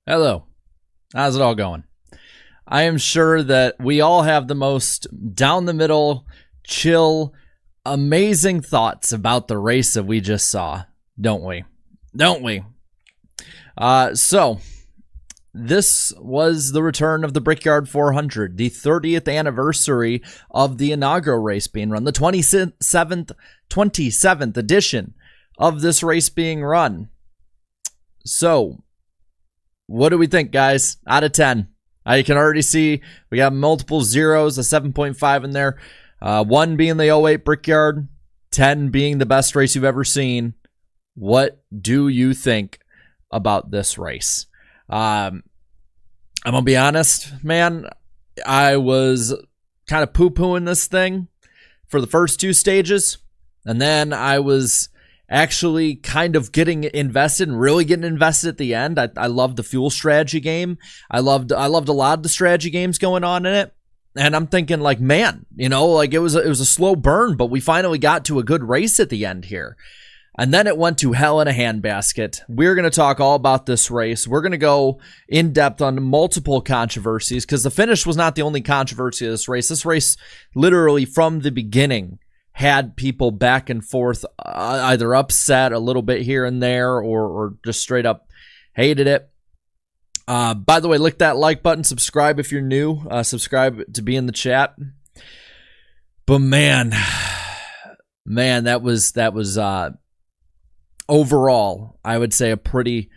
Hello. How's it all going? I am sure that we all have the most down the middle, chill, amazing thoughts about the race that we just saw, don't we? Don't we? So, this was the return of the Brickyard 400, the 30th anniversary of the inaugural race being run, the 27th edition of this race being run. So, what do we think, guys? Out of 10. You can already see we got multiple zeros, a 7.5 in there. 1 being the 08 Brickyard, 10 being the best race you've ever seen. What do you think about this race? I'm going to be honest, man. I was kind of poo-pooing this thing for the first 2 stages. And then I was actually kind of getting invested and really getting invested at the end. I loved the fuel strategy game. I loved a lot of the strategy games going on in it. And I'm thinking like, man, it was a slow burn, but we finally got to a good race at the end here. And then it went to hell in a handbasket. We're going to talk all about this race. We're going to go in depth on multiple controversies because the finish was not the only controversy of this race. This race literally from the beginning had people back and forth, either upset a little bit here and there or just straight up hated it. By the way, click that like button, subscribe if you're new, subscribe to be in the chat. But man, that was overall, I would say a pretty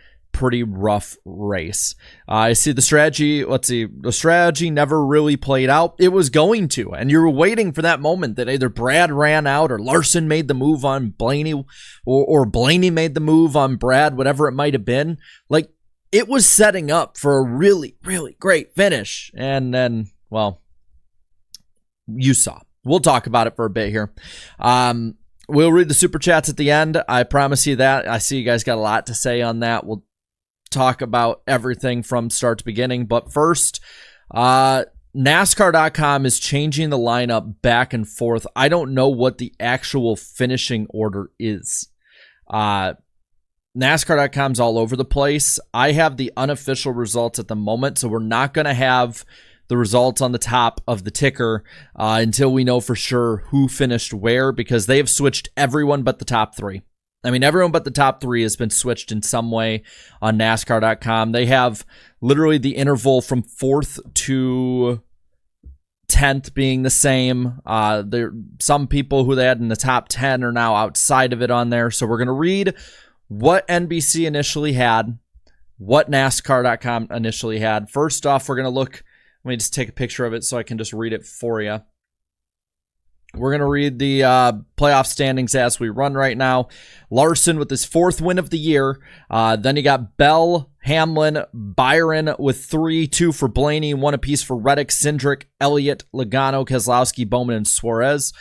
rough race. I see the strategy. The strategy never really played out. It was going to, and you were waiting for that moment that either Brad ran out or Larson made the move on Blaney or Blaney made the move on Brad, whatever it might have been. Like, it was setting up for a really, really great finish. And then, well, you saw. We'll talk about it for a bit here. We'll read the super chats at the end. I promise you that. I see you guys got a lot to say on that. We'll talk about everything from start to beginning. But first, NASCAR.com is changing the lineup back and forth. I don't know what the actual finishing order is. NASCAR.com's all over the place. I have the unofficial results at the moment, so we're not going to have the results on the top of the ticker until we know for sure who finished where, because they have switched everyone but the top 3. I mean, everyone but the top 3 has been switched in some way on NASCAR.com. They have literally the interval from 4th to 10th being the same. Some people who they had in the top 10 are now outside of it on there. So we're going to read what NBC initially had, what NASCAR.com initially had. First off, we're going to look. Let me just take a picture of it so I can just read it for you. We're going to read the playoff standings as we run right now. Larson with his 4th win of the year. Then you got Bell, Hamlin, Byron with 3, 2 for Blaney, 1 apiece for Reddick, Cindric, Elliott, Logano, Keselowski, Bowman, and Suarez.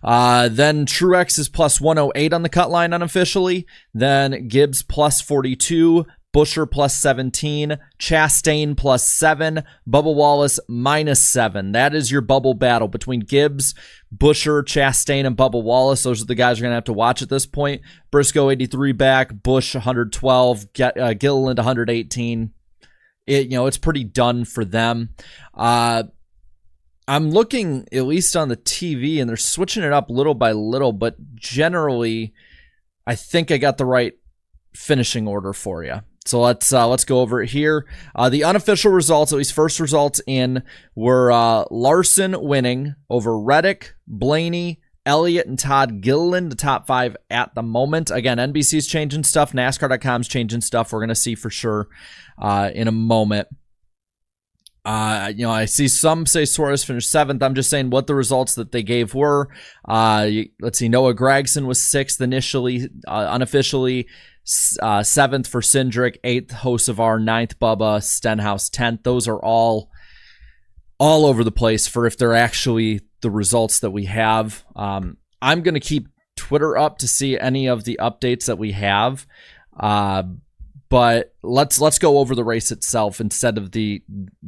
Then Truex is plus 108 on the cut line unofficially. Then Gibbs plus 42. Buescher plus 17, Chastain plus 7, Bubba Wallace minus 7. That is your bubble battle between Gibbs, Buescher, Chastain, and Bubba Wallace. Those are the guys you're going to have to watch at this point. Briscoe 83 back, Busch 112, Gilliland 118. It's pretty done for them. I'm looking at least on the TV, and they're switching it up little by little, but generally, I think I got the right finishing order for you. So let's go over it here. The unofficial results, at least first results in, were Larson winning over Reddick, Blaney, Elliott, and Todd Gilliland, the top 5 at the moment. Again, NBC's changing stuff. NASCAR.com's changing stuff. We're going to see for sure in a moment. I see some say Suarez finished 7th. I'm just saying what the results that they gave were. Let's see. Noah Gragson was 6th initially, unofficially. 7th for Cindric, 8th Hocevar, 9th Bubba, Stenhouse 10th. Those are all over the place for if they're actually the results that we have. I'm going to keep Twitter up to see any of the updates that we have. But let's go over the race itself instead of the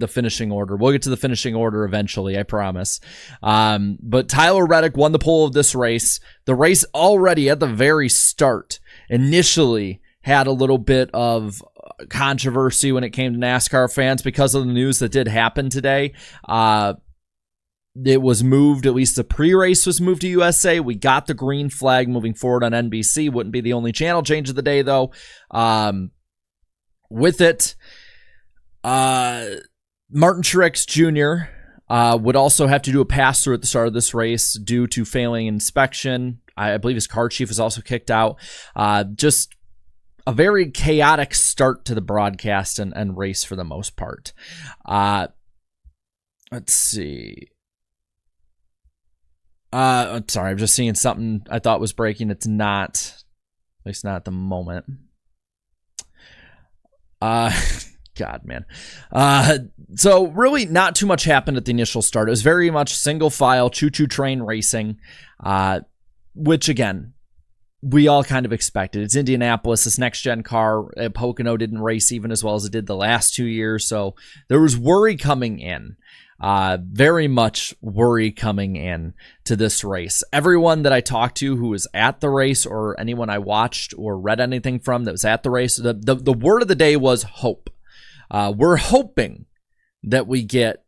finishing order. We'll get to the finishing order eventually, I promise. But Tyler Reddick won the pole of this race. The race already at the very start initially had a little bit of controversy when it came to NASCAR fans because of the news that did happen today. It was moved, at least the pre-race was moved to USA. We got the green flag moving forward on NBC. Wouldn't be the only channel change of the day, though. With it, Martin Truex Jr. Would also have to do a pass-through at the start of this race due to failing inspection. I believe his car chief was also kicked out. Just a very chaotic start to the broadcast and race for the most part. Let's see. I'm sorry, I'm just seeing something I thought was breaking. It's not. At least not at the moment. God, man. So really not too much happened at the initial start. It was very much single file, choo-choo train racing, which again, we all kind of expected. It's Indianapolis, this next-gen car. Pocono didn't race even as well as it did the last 2 years, so there was worry coming in. Very much worry coming in to this race. Everyone that I talked to who was at the race, or anyone I watched or read anything from that was at the race, the word of the day was hope. We're hoping that we get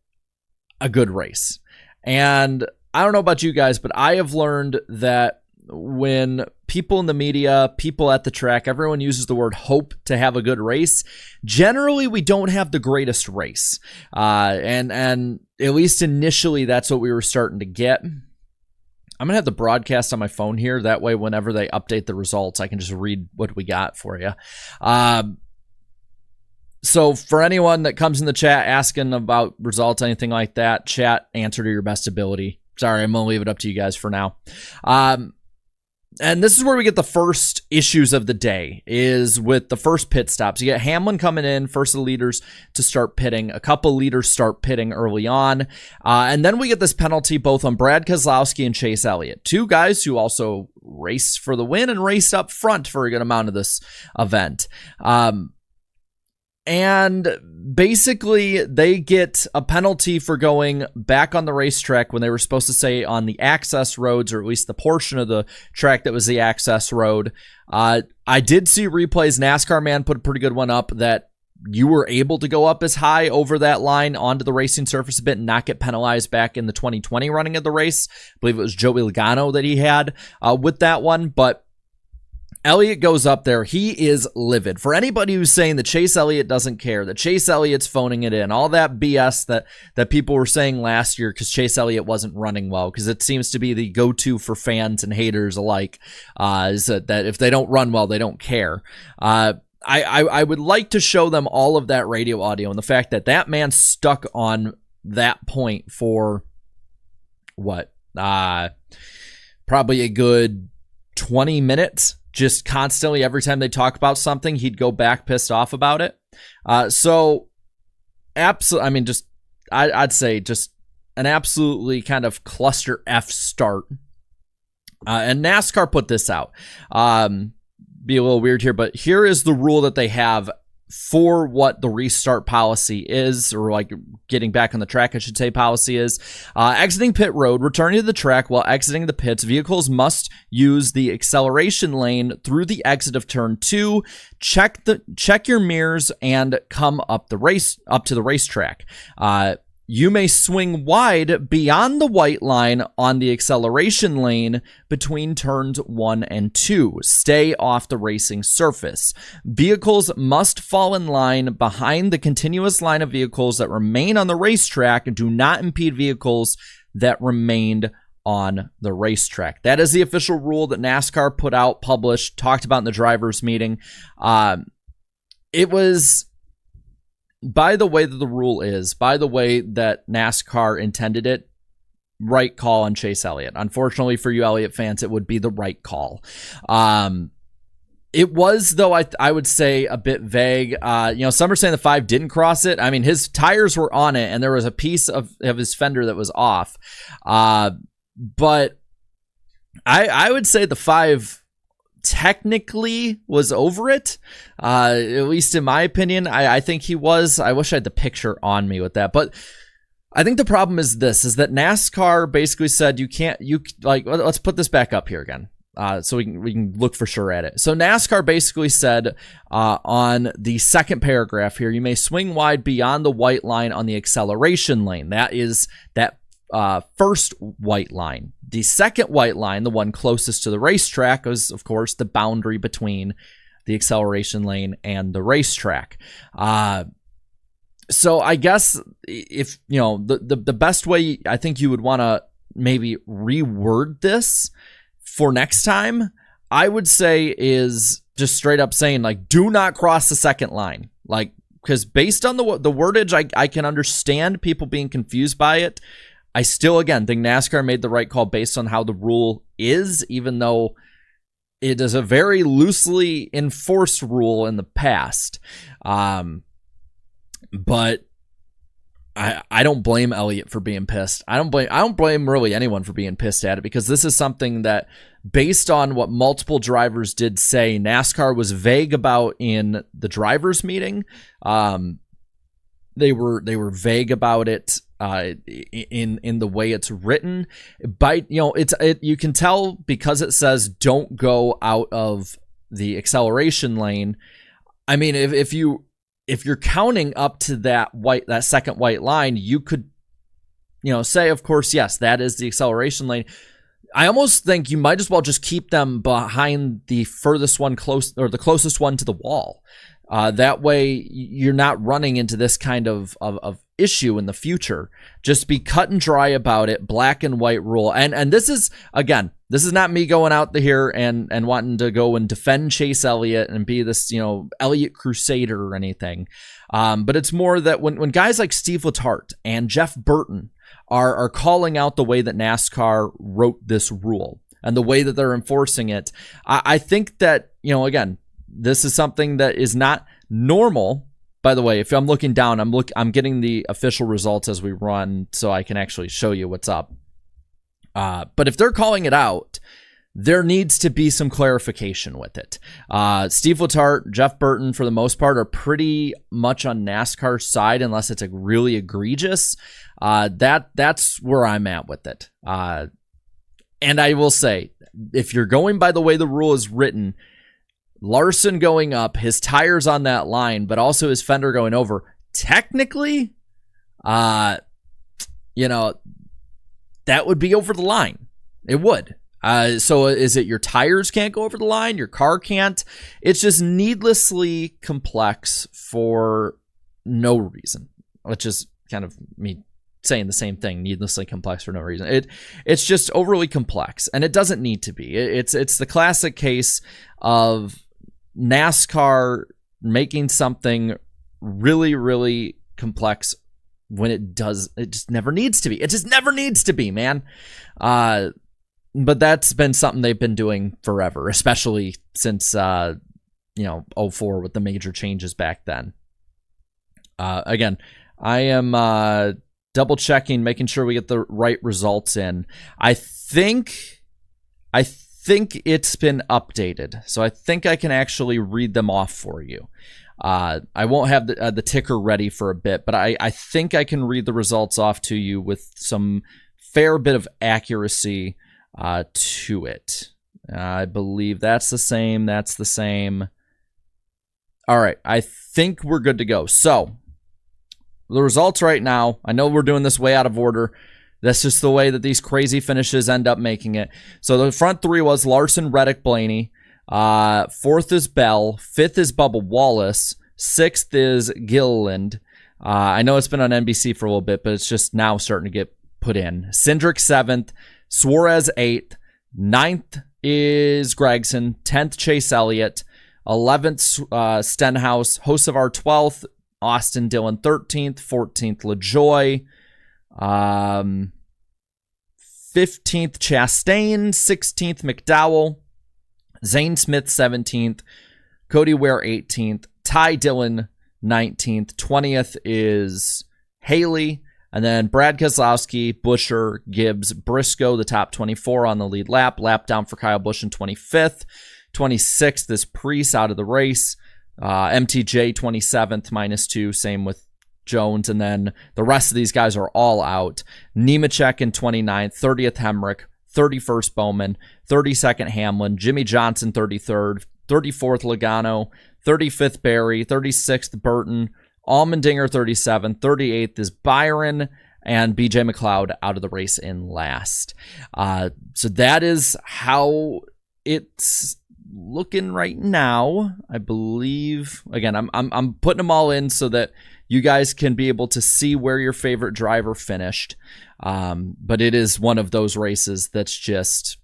a good race. And I don't know about you guys, but I have learned that when people in the media, people at the track, everyone uses the word hope to have a good race, generally we don't have the greatest race. And at least initially, that's what we were starting to get. I'm going to have the broadcast on my phone here. That way, whenever they update the results, I can just read what we got for you. So for anyone that comes in the chat asking about results, anything like that, chat, answer to your best ability. Sorry, I'm going to leave it up to you guys for now. And this is where we get the first issues of the day, is with the first pit stops. You get Hamlin coming in, first of the leaders to start pitting. A couple leaders start pitting early on. And then we get this penalty both on Brad Keselowski and Chase Elliott, two guys who also raced for the win and raced up front for a good amount of this event. And basically, they get a penalty for going back on the racetrack when they were supposed to stay on the access roads, or at least the portion of the track that was the access road. I did see replays. NASCAR Man put a pretty good one up that you were able to go up as high over that line onto the racing surface a bit and not get penalized back in the 2020 running of the race. I believe it was Joey Logano that he had with that one, but Elliott goes up there. He is livid. For anybody who's saying that Chase Elliott doesn't care, that Chase Elliott's phoning it in, all that BS that people were saying last year because Chase Elliott wasn't running well, because it seems to be the go-to for fans and haters alike, is that if they don't run well, they don't care. I would like to show them all of that radio audio and the fact that that man stuck on that point for what? Probably a good 20 minutes. Just constantly, every time they talk about something, he'd go back pissed off about it. So, absolutely, I mean, I'd say just an absolutely kind of cluster F start. And NASCAR put this out. Be a little weird here, but here is the rule that they have for what the restart policy is, or like getting back on the track, I should say, policy is. Exiting pit road, returning to the track while exiting the pits, vehicles must use the acceleration lane through the exit of turn 2. Check your mirrors and come up to the racetrack. You may swing wide beyond the white line on the acceleration lane between turns 1 and 2. Stay off the racing surface. Vehicles must fall in line behind the continuous line of vehicles that remain on the racetrack and do not impede vehicles that remained on the racetrack. That is the official rule that NASCAR put out, published, talked about in the drivers' meeting. It was, by the way that the rule is, by the way that NASCAR intended it, right call on Chase Elliott. Unfortunately for you Elliott fans, it would be the right call. It was, though, I would say a bit vague. Some are saying the 5 didn't cross it. I mean, his tires were on it, and there was a piece of his fender that was off. But I would say the 5 technically was over it, at least in my opinion. I think he was. I wish I had the picture on me with that, but I think the problem is that NASCAR basically said let's put this back up here again. So we can look for sure at it. So NASCAR basically said on the second paragraph here, you may swing wide beyond the white line on the acceleration lane. That is that first white line. The second white line, the one closest to the racetrack, is of course the boundary between the acceleration lane and the racetrack. So I guess if, the best way I think you would want to maybe reword this for next time, I would say is just straight up saying, like, do not cross the second line. Like, because based on the wordage, I can understand people being confused by it. I still, again, think NASCAR made the right call based on how the rule is, even though it is a very loosely enforced rule in the past. But I don't blame Elliott for being pissed. I don't blame really anyone for being pissed at it, because this is something that, based on what multiple drivers did say, NASCAR was vague about in the drivers' meeting. They were vague about it in the way it's written. But you can tell because it says don't go out of the acceleration lane. I mean, if you're counting up to that second white line, you could, say, of course, yes, that is the acceleration lane. I almost think you might as well just keep them behind the furthest one the closest one to the wall. That way you're not running into this kind of issue in the future. Just be cut and dry about it, black and white rule. And this is, again, this is not me going out here and wanting to go and defend Chase Elliott and be this, Elliott crusader or anything. But it's more that when guys like Steve Letarte and Jeff Burton are calling out the way that NASCAR wrote this rule and the way that they're enforcing it, I think that, again, this is something that is not normal. By the way, if I'm looking down, I'm getting the official results as we run, so I can actually show you what's up. But if they're calling it out, there needs to be some clarification with it. Steve Letarte, Jeff Burton, for the most part, are pretty much on NASCAR's side, unless it's really egregious. That's where I'm at with it. And I will say, if you're going by the way the rule is written, Larson going up, his tires on that line, but also his fender going over, technically, that would be over the line. It would. So is it your tires can't go over the line? Your car can't? It's just needlessly complex for no reason, which is kind of me saying the same thing, needlessly complex for no reason. It's just overly complex, and it doesn't need to be. It's the classic case of NASCAR making something really, really complex when it just never needs to be. It just never needs to be, man. But that's been something they've been doing forever, especially since 04 with the major changes back then. Again, I am double checking, making sure we get the right results in. I think it's been updated, so I think I can actually read them off for you. I won't have the ticker ready for a bit, but I think I can read the results off to you with some fair bit of accuracy to it. I believe that's the same. That's the same. All right, I think we're good to go. So the results right now, I know we're doing this way out of order. That's just the way that these crazy finishes end up making it. So the front three was Larson, Reddick, Blaney. Fourth is Bell. Fifth is Bubba Wallace. Sixth is Gilliland. I know it's been on NBC for a little bit, but it's just now starting to get put in. Cindric, seventh. Suarez, eighth. Ninth is Gregson. 10th, Chase Elliott. 11th, Stenhouse. Hocevar, 12th. Austin Dillon, 13th. 14th, LaJoie. 15th, Chastain. 16th, McDowell. Zane Smith, 17th. Cody Ware, 18th. Ty Dillon, 19th. 20th is Haley. And then Brad Keselowski, Buescher, Gibbs, Briscoe, the top 24 on the lead lap. Lap down for Kyle Busch in 25th. 26th is Preece out of the race. MTJ, 27th, -2. Same with Jones. And then the rest of these guys are all out. Nemechek in 29th. 30th, Hemrick. 31st Bowman, 32nd Hamlin, Jimmy Johnson 33rd, 34th Logano, 35th Barry, 36th Burton, Allmendinger 37th, 38th is Byron, and BJ McLeod out of the race in last. So that is how it's looking right now. I believe, again, I'm putting them all in so that you guys can be able to see where your favorite driver finished. But it is one of those races that's just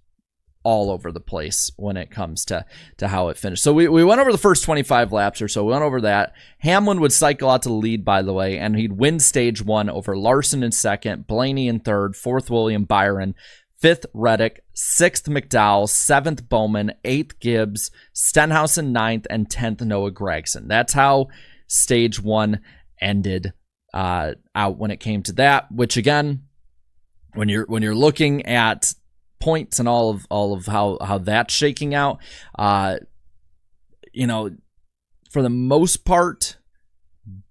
all over the place when it comes to how it finished. So we went over the first 25 laps or so. We went over that. Hamlin would cycle out to the lead, by the way, and he'd win stage 1 over Larson in second, Blaney in third, fourth William Byron, fifth Reddick, sixth McDowell, 7th Bowman, 8th Gibbs, Stenhouse in 9th, and 10th Noah Gragson. That's how stage 1 ended out when it came to that, which again, when you're looking at points and all of how that's shaking out, for the most part,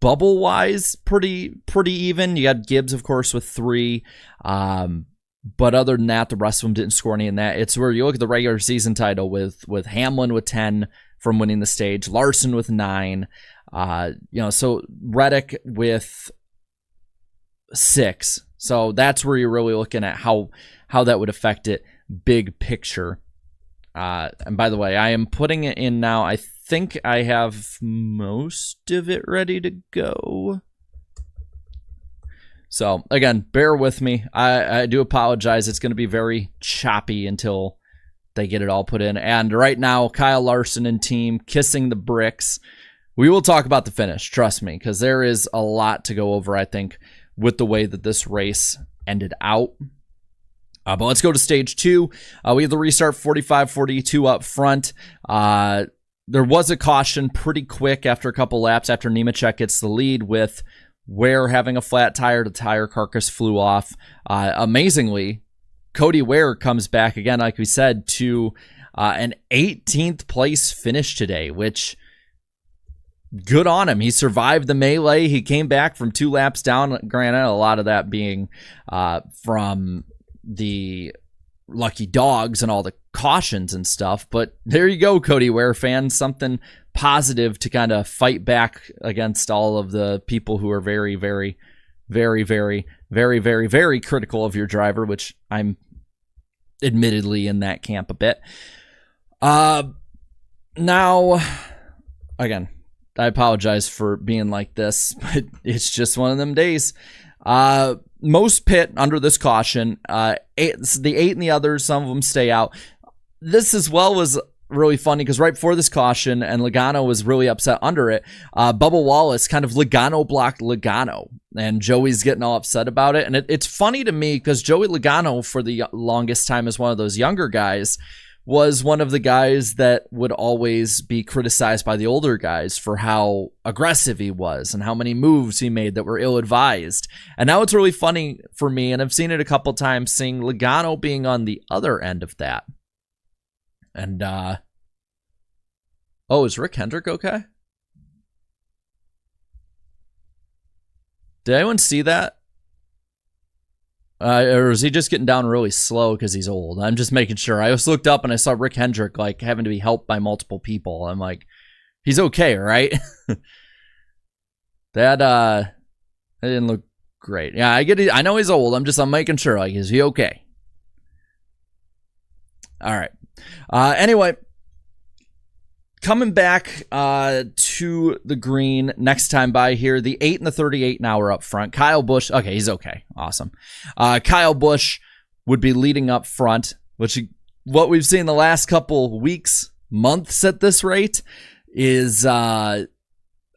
bubble wise, pretty even. You got Gibbs, of course, with 3, but other than that, the rest of them didn't score any in that. It's where you look at the regular season title with Hamlin with 10 from winning the stage, Larson with 9, so Reddick with 6. So that's where you're really looking at how that would affect it big picture. And by the way, I am putting it in now. I think I have most of it ready to go. So again, bear with me. I do apologize. It's going to be very choppy until they get it all put in. And right now, Kyle Larson and team kissing the bricks. We will talk about the finish, trust me, because there is a lot to go over, I think, with the way that this race ended out. But let's go to stage 2. We have the restart 45-42 up front. There was a caution pretty quick after a couple laps after Nemechek gets the lead with Ware having a flat tire. The tire carcass flew off. Amazingly, Cody Ware comes back again, like we said, to an 18th place finish today, which good on him. He survived the melee. He came back from 2 laps down. Granted, a lot of that being from the lucky dogs and all the cautions and stuff. But there you go, Cody Ware fans. Something positive to kind of fight back against all of the people who are very, very, very, very, very, very, very critical of your driver, which I'm admittedly in that camp a bit. Now, again, I apologize for being like this, but it's just one of them days. Most pit under this caution. The 8 and the others, some of them stay out. This as well was really funny because right before this caution, and Logano was really upset under it, Bubba Wallace kind of Logano blocked Logano, and Joey's getting all upset about it. And it's funny to me because Joey Logano, for the longest time as one of those younger guys, was one of the guys that would always be criticized by the older guys for how aggressive he was and how many moves he made that were ill-advised. And now it's really funny for me, and I've seen it a couple times, seeing Logano being on the other end of that. And, is Rick Hendrick okay? Did anyone see that? Or is he just getting down really slow because he's old? I'm just making sure. I just looked up and I saw Rick Hendrick like having to be helped by multiple people. I'm like, he's okay, right? That didn't look great. Yeah, I get it. I know he's old. I'm making sure. Like, is he okay? All right. Anyway, coming back to the green next time by here, the 8 and the 38 now are up front. Kyle Busch, okay, he's okay. Awesome. Kyle Busch would be leading up front, which what we've seen the last couple weeks, months at this rate, is a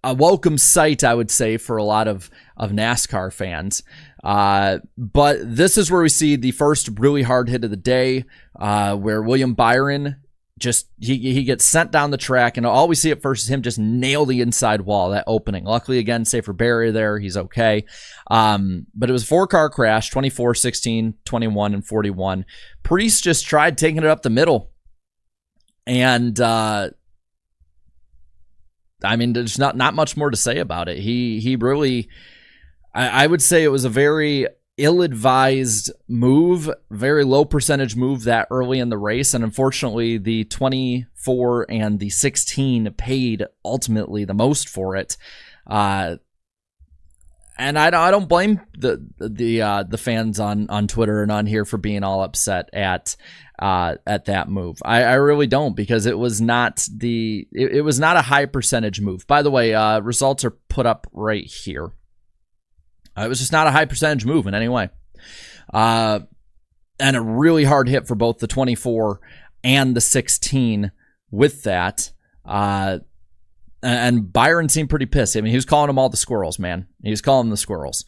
welcome sight, I would say, for a lot of NASCAR fans. But this is where we see the first really hard hit of the day, where William Byron just he gets sent down the track, and all we see at first is him just nail the inside wall, that opening. Luckily, again, safer barrier there. He's okay. But it was a 4-car crash, 24, 16, 21, and 41. Priest just tried taking it up the middle. And, I mean, there's not much more to say about it. He really, I would say it was a very ill-advised move, very low percentage move that early in the race, and unfortunately the 24 and the 16 paid ultimately the most for it. And I don't blame the fans on Twitter and on here for being all upset at that move. I really don't, because it was not it was not a high percentage move. By the way, results are put up right here. It was just not a high percentage move in any way. And a really hard hit for both the 24 and the 16 with that. And Byron seemed pretty pissed. I mean, he was calling them all the squirrels, man. He was calling them the squirrels.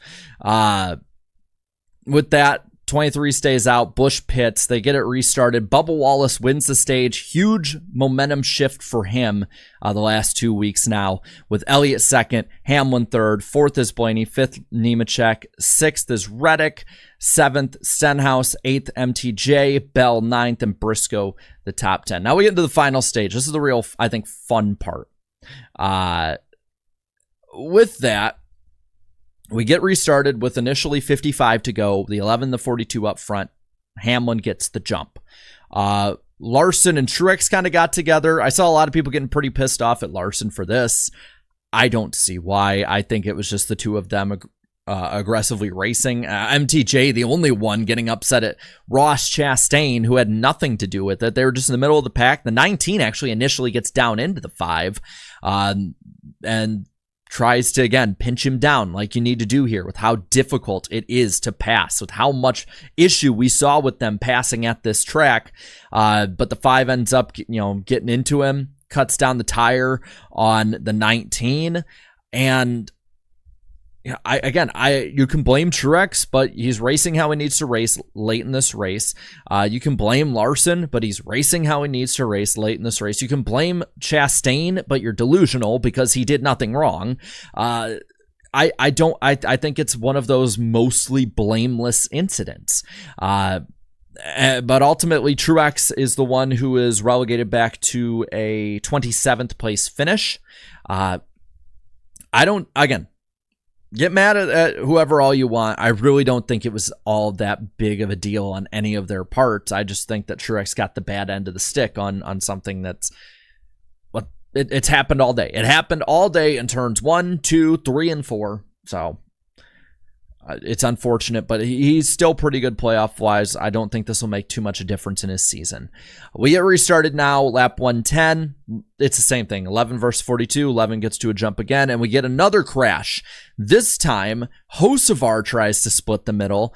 With that, 23 stays out. Busch pits. They get it restarted. Bubba Wallace wins the stage. Huge momentum shift for him the last 2 weeks now, with Elliott second, Hamlin third, fourth is Blaney, fifth Nemechek, sixth is Reddick, seventh Stenhouse, eighth MTJ, Bell ninth, and Briscoe the top 10. Now we get into the final stage. This is the real, I think, fun part. With that, we get restarted with initially 55 to go, the 11, the 42 up front. Hamlin gets the jump. Larson and Truex kind of got together. I saw a lot of people getting pretty pissed off at Larson for this. I don't see why. I think it was just the two of them aggressively racing. MTJ, the only one getting upset at Ross Chastain, who had nothing to do with it. They were just in the middle of the pack. The 19 actually initially gets down into the 5 and tries to, again, pinch him down like you need to do here with how difficult it is to pass, with how much issue we saw with them passing at this track. But the 5 ends up, getting into him, cuts down the tire on the 19. And you can blame Truex, but he's racing how he needs to race late in this race. You can blame Larson, but he's racing how he needs to race late in this race. You can blame Chastain, but you're delusional because he did nothing wrong. I think it's one of those mostly blameless incidents. But ultimately, Truex is the one who is relegated back to a 27th place finish. Get mad at whoever all you want. I really don't think it was all that big of a deal on any of their parts. I just think that Truex got the bad end of the stick on something that's it's happened all day. It happened all day in turns 1, 2, 3, and 4. So it's unfortunate, but he's still pretty good playoff-wise. I don't think this will make too much a difference in his season. We get restarted now, lap 110. It's the same thing, 11 versus 42. 11 gets to a jump again, and we get another crash. This time, Hocevar tries to split the middle,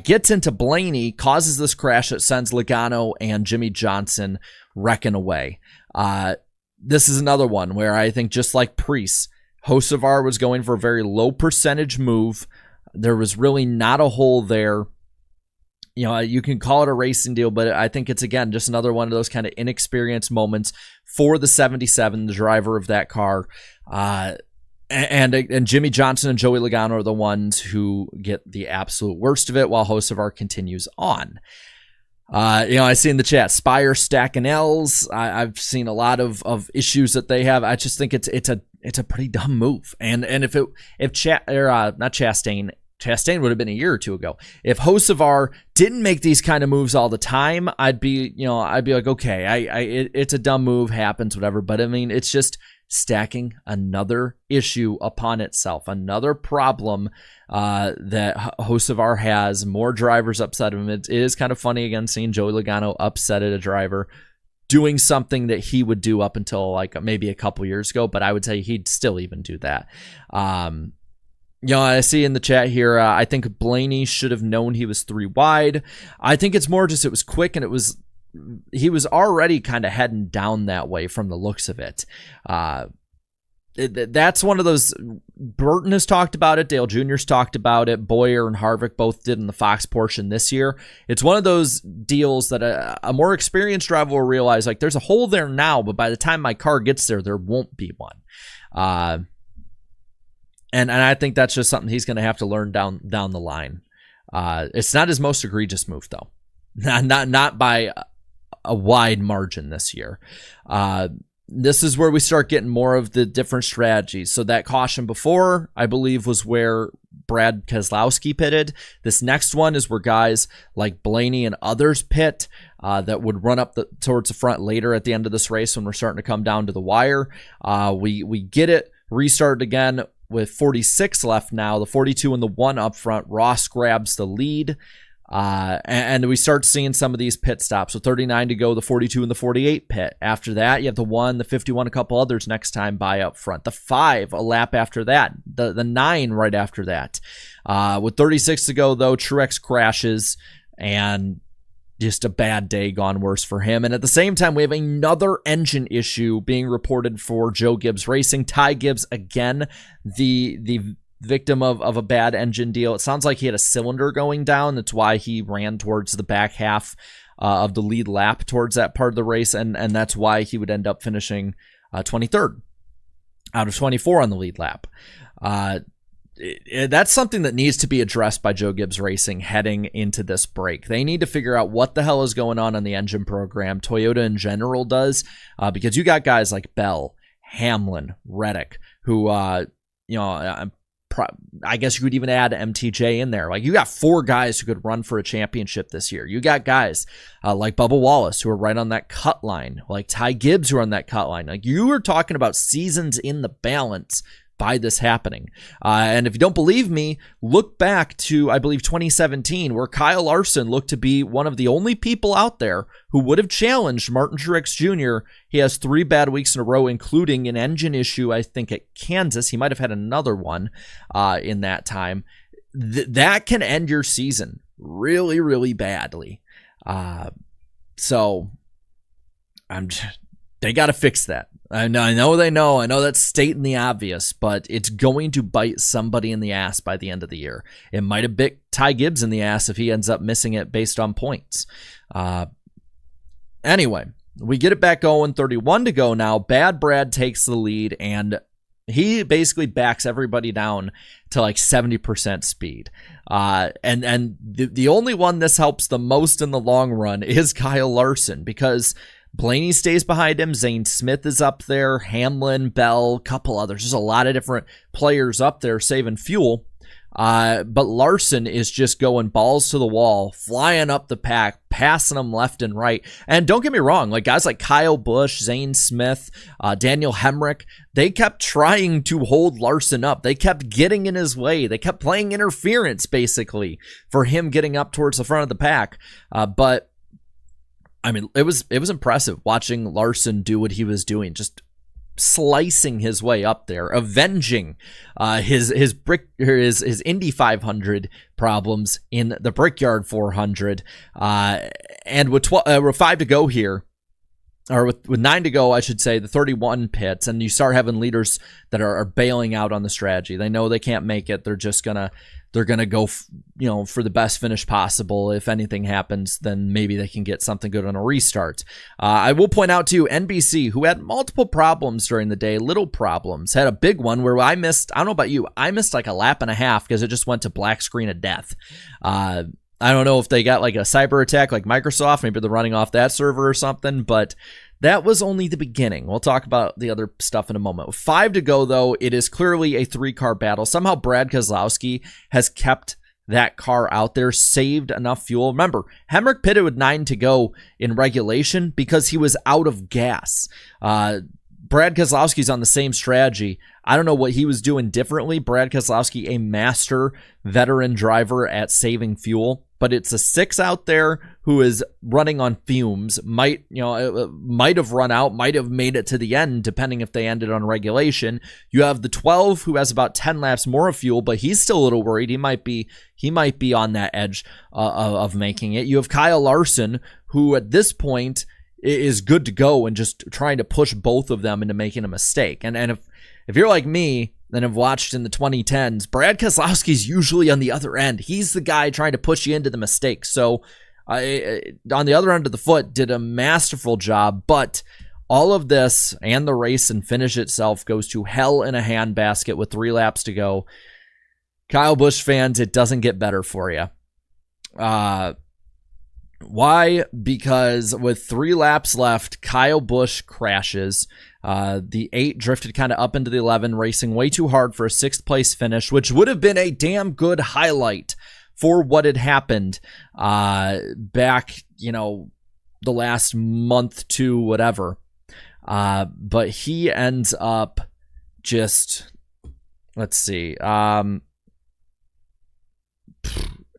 gets into Blaney, causes this crash that sends Logano and Jimmy Johnson wrecking away. This is another one where I think, just like Preece, Hocevar was going for a very low percentage move. There was really not a hole there. You can call it a racing deal, but I think it's, again, just another one of those kind of inexperienced moments for the 77, the driver of that car. And Jimmy Johnson and Joey Logano are the ones who get the absolute worst of it, while Hocevar continues on. I see in the chat, Spire stacking L's. I've seen a lot of issues that they have. I just think it's a pretty dumb move. And if Chastain would have been a year or two ago. If Hocevar didn't make these kind of moves all the time, I'd be like, okay, it's a dumb move, happens, whatever. But I mean, it's just stacking another issue upon itself, another problem that Hocevar has. More drivers upset him. It is kind of funny, again, seeing Joey Logano upset at a driver doing something that he would do up until like maybe a couple years ago, but I would say he'd still even do that. I see in the chat here, I think Blaney should have known he was 3 wide. I think it's more just it was quick, and he was already kind of heading down that way from the looks of it. That's one of those, Burton has talked about it, Dale Jr.'s talked about it, Boyer and Harvick both did in the Fox portion this year. It's one of those deals that a more experienced driver will realize, like, there's a hole there now, but by the time my car gets there won't be one. And I think that's just something he's going to have to learn down the line. It's not his most egregious move, though. Not by a wide margin this year. This is where we start getting more of the different strategies. So that caution before, I believe, was where Brad Keselowski pitted. This next one is where guys like Blaney and others pit that would run up towards the front later at the end of this race when we're starting to come down to the wire. We get it restarted again with 46 left now. The 42 and the 1 up front. Ross grabs the lead. And we start seeing some of these pit stops. So 39 to go, the 42 and the 48 pit. After that, you have the 1, the 51, a couple others next time by up front. The 5, a lap after that. The 9 right after that. With 36 to go, though, Truex crashes, and just a bad day gone worse for him. And at the same time, we have another engine issue being reported for Joe Gibbs Racing. Ty Gibbs, again, the victim of a bad engine deal. It sounds like he had a cylinder going down. That's why he ran towards the back half of the lead lap towards that part of the race, and that's why he would end up finishing 23rd out of 24 on the lead lap. That's something that needs to be addressed by Joe Gibbs Racing heading into this break. They need to figure out what the hell is going on the engine program. Toyota in general does, because you got guys like Bell, Hamlin, Reddick, who, I guess you could even add MTJ in there. Like, you got 4 guys who could run for a championship this year. You got guys like Bubba Wallace who are right on that cut line, like Ty Gibbs who are on that cut line. Like, you are talking about seasons in the balance by this happening. And if you don't believe me, look back to, I believe, 2017, where Kyle Larson looked to be one of the only people out there who would have challenged Martin Truex Jr. He has 3 bad weeks in a row, including an engine issue, I think, at Kansas. He might have had another one in that time. That can end your season really, really badly. So they got to fix that. I know they know. I know that's stating the obvious, but it's going to bite somebody in the ass by the end of the year. It might have bit Ty Gibbs in the ass if he ends up missing it based on points. Anyway, we get it back going. 31 to go now. Bad Brad takes the lead, and he basically backs everybody down to like 70% speed. And the only one this helps the most in the long run is Kyle Larson, because Blaney stays behind him. Zane Smith is up there. Hamlin, Bell, couple others. There's a lot of different players up there saving fuel. But Larson is just going balls to the wall, flying up the pack, passing them left and right. And don't get me wrong, like guys like Kyle Busch, Zane Smith, Daniel Hemrick, they kept trying to hold Larson up. They kept getting in his way. They kept playing interference, basically, for him getting up towards the front of the pack. But I mean, it was impressive watching Larson do what he was doing, just slicing his way up there, avenging his Indy 500 problems in the Brickyard 400. And with 5 to go here, or with 9 to go, I should say, the 31 pits, and you start having leaders that are bailing out on the strategy. They know they can't make it. They're just gonna go, for the best finish possible. If anything happens, then maybe they can get something good on a restart. I will point out too, NBC, who had multiple problems during the day, little problems, had a big one where I missed. I don't know about you, I missed like a lap and a half because it just went to black screen of death. I don't know if they got like a cyber attack like Microsoft, maybe they're running off that server or something, but that was only the beginning. We'll talk about the other stuff in a moment. With 5 to go, though, it is clearly a 3-car battle. Somehow Brad Keselowski has kept that car out there, saved enough fuel. Remember, Hemrick pitted with 9 to go in regulation because he was out of gas. Brad Keselowski's on the same strategy. I don't know what he was doing differently. Brad Keselowski, a master veteran driver at saving fuel, but it's a 6 out there who is running on fumes. Might have run out, might have made it to the end, depending if they ended on regulation. You have the 12 who has about 10 laps more of fuel, but he's still a little worried. He might be on that edge of making it. You have Kyle Larson, who at this point is good to go and just trying to push both of them into making a mistake. And if you're like me and have watched in the 2010s, Brad Keselowski's usually on the other end. He's the guy trying to push you into the mistake. So on the other end of the foot, did a masterful job. But all of this and the race and finish itself goes to hell in a handbasket with 3 laps to go. Kyle Busch fans, it doesn't get better for you. Why? Because with 3 laps left, Kyle Busch crashes. The 8 drifted kind of up into the 11, racing way too hard for a 6th place finish, which would have been a damn good highlight for what had happened back, the last month to whatever. But he ends up just, let's see.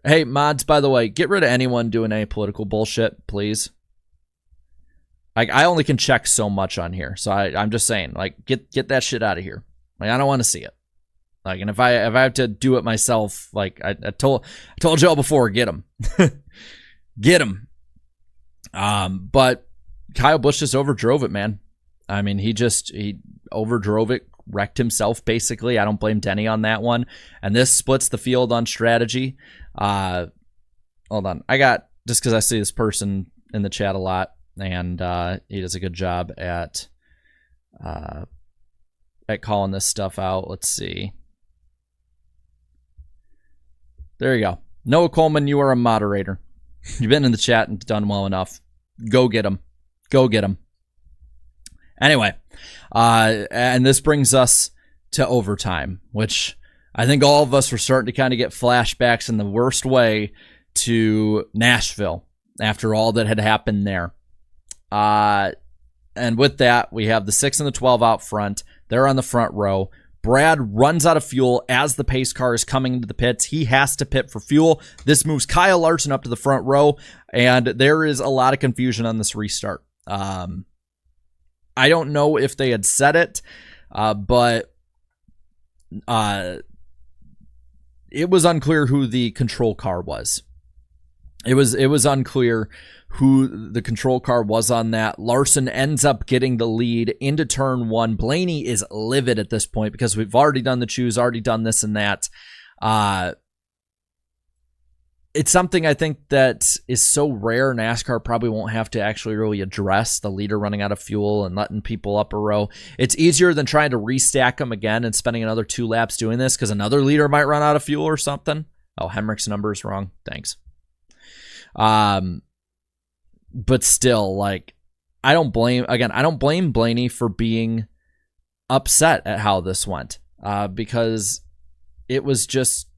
Hey, mods, by the way, get rid of anyone doing any political bullshit, please. Like, I only can check so much on here, so I'm just saying, like, get that shit out of here. Like, I don't want to see it. Like, and if I have to do it myself, like I told Joe before, get him, get him. But Kyle Busch just overdrove it, man. I mean, he overdrove it, wrecked himself basically. I don't blame Denny on that one. And this splits the field on strategy. Hold on, just because I see this person in the chat a lot. And he does a good job at calling this stuff out. Let's see. There you go. Noah Coleman, you are a moderator. You've been in the chat and done well enough. Go get him. Go get him. Anyway, and this brings us to overtime, which I think all of us were starting to kind of get flashbacks in the worst way to Nashville after all that had happened there. And with that, we have the 6 and the 12 out front. They're on the front row. Brad runs out of fuel as the pace car is coming into the pits. He has to pit for fuel. This moves Kyle Larson up to the front row, and there is a lot of confusion on this restart. I don't know if they had said it, but it was unclear who the control car was. It was unclear who the control car was on that. Larson ends up getting the lead into turn 1. Blaney is livid at this point because we've already done the choose, already done this and that. It's something I think that is so rare. NASCAR probably won't have to actually really address the leader running out of fuel and letting people up a row. It's easier than trying to restack them again and spending another 2 laps doing this because another leader might run out of fuel or something. Oh, Hemrick's number is wrong. Thanks. But still, like, I don't blame Blaney for being upset at how this went, because it was just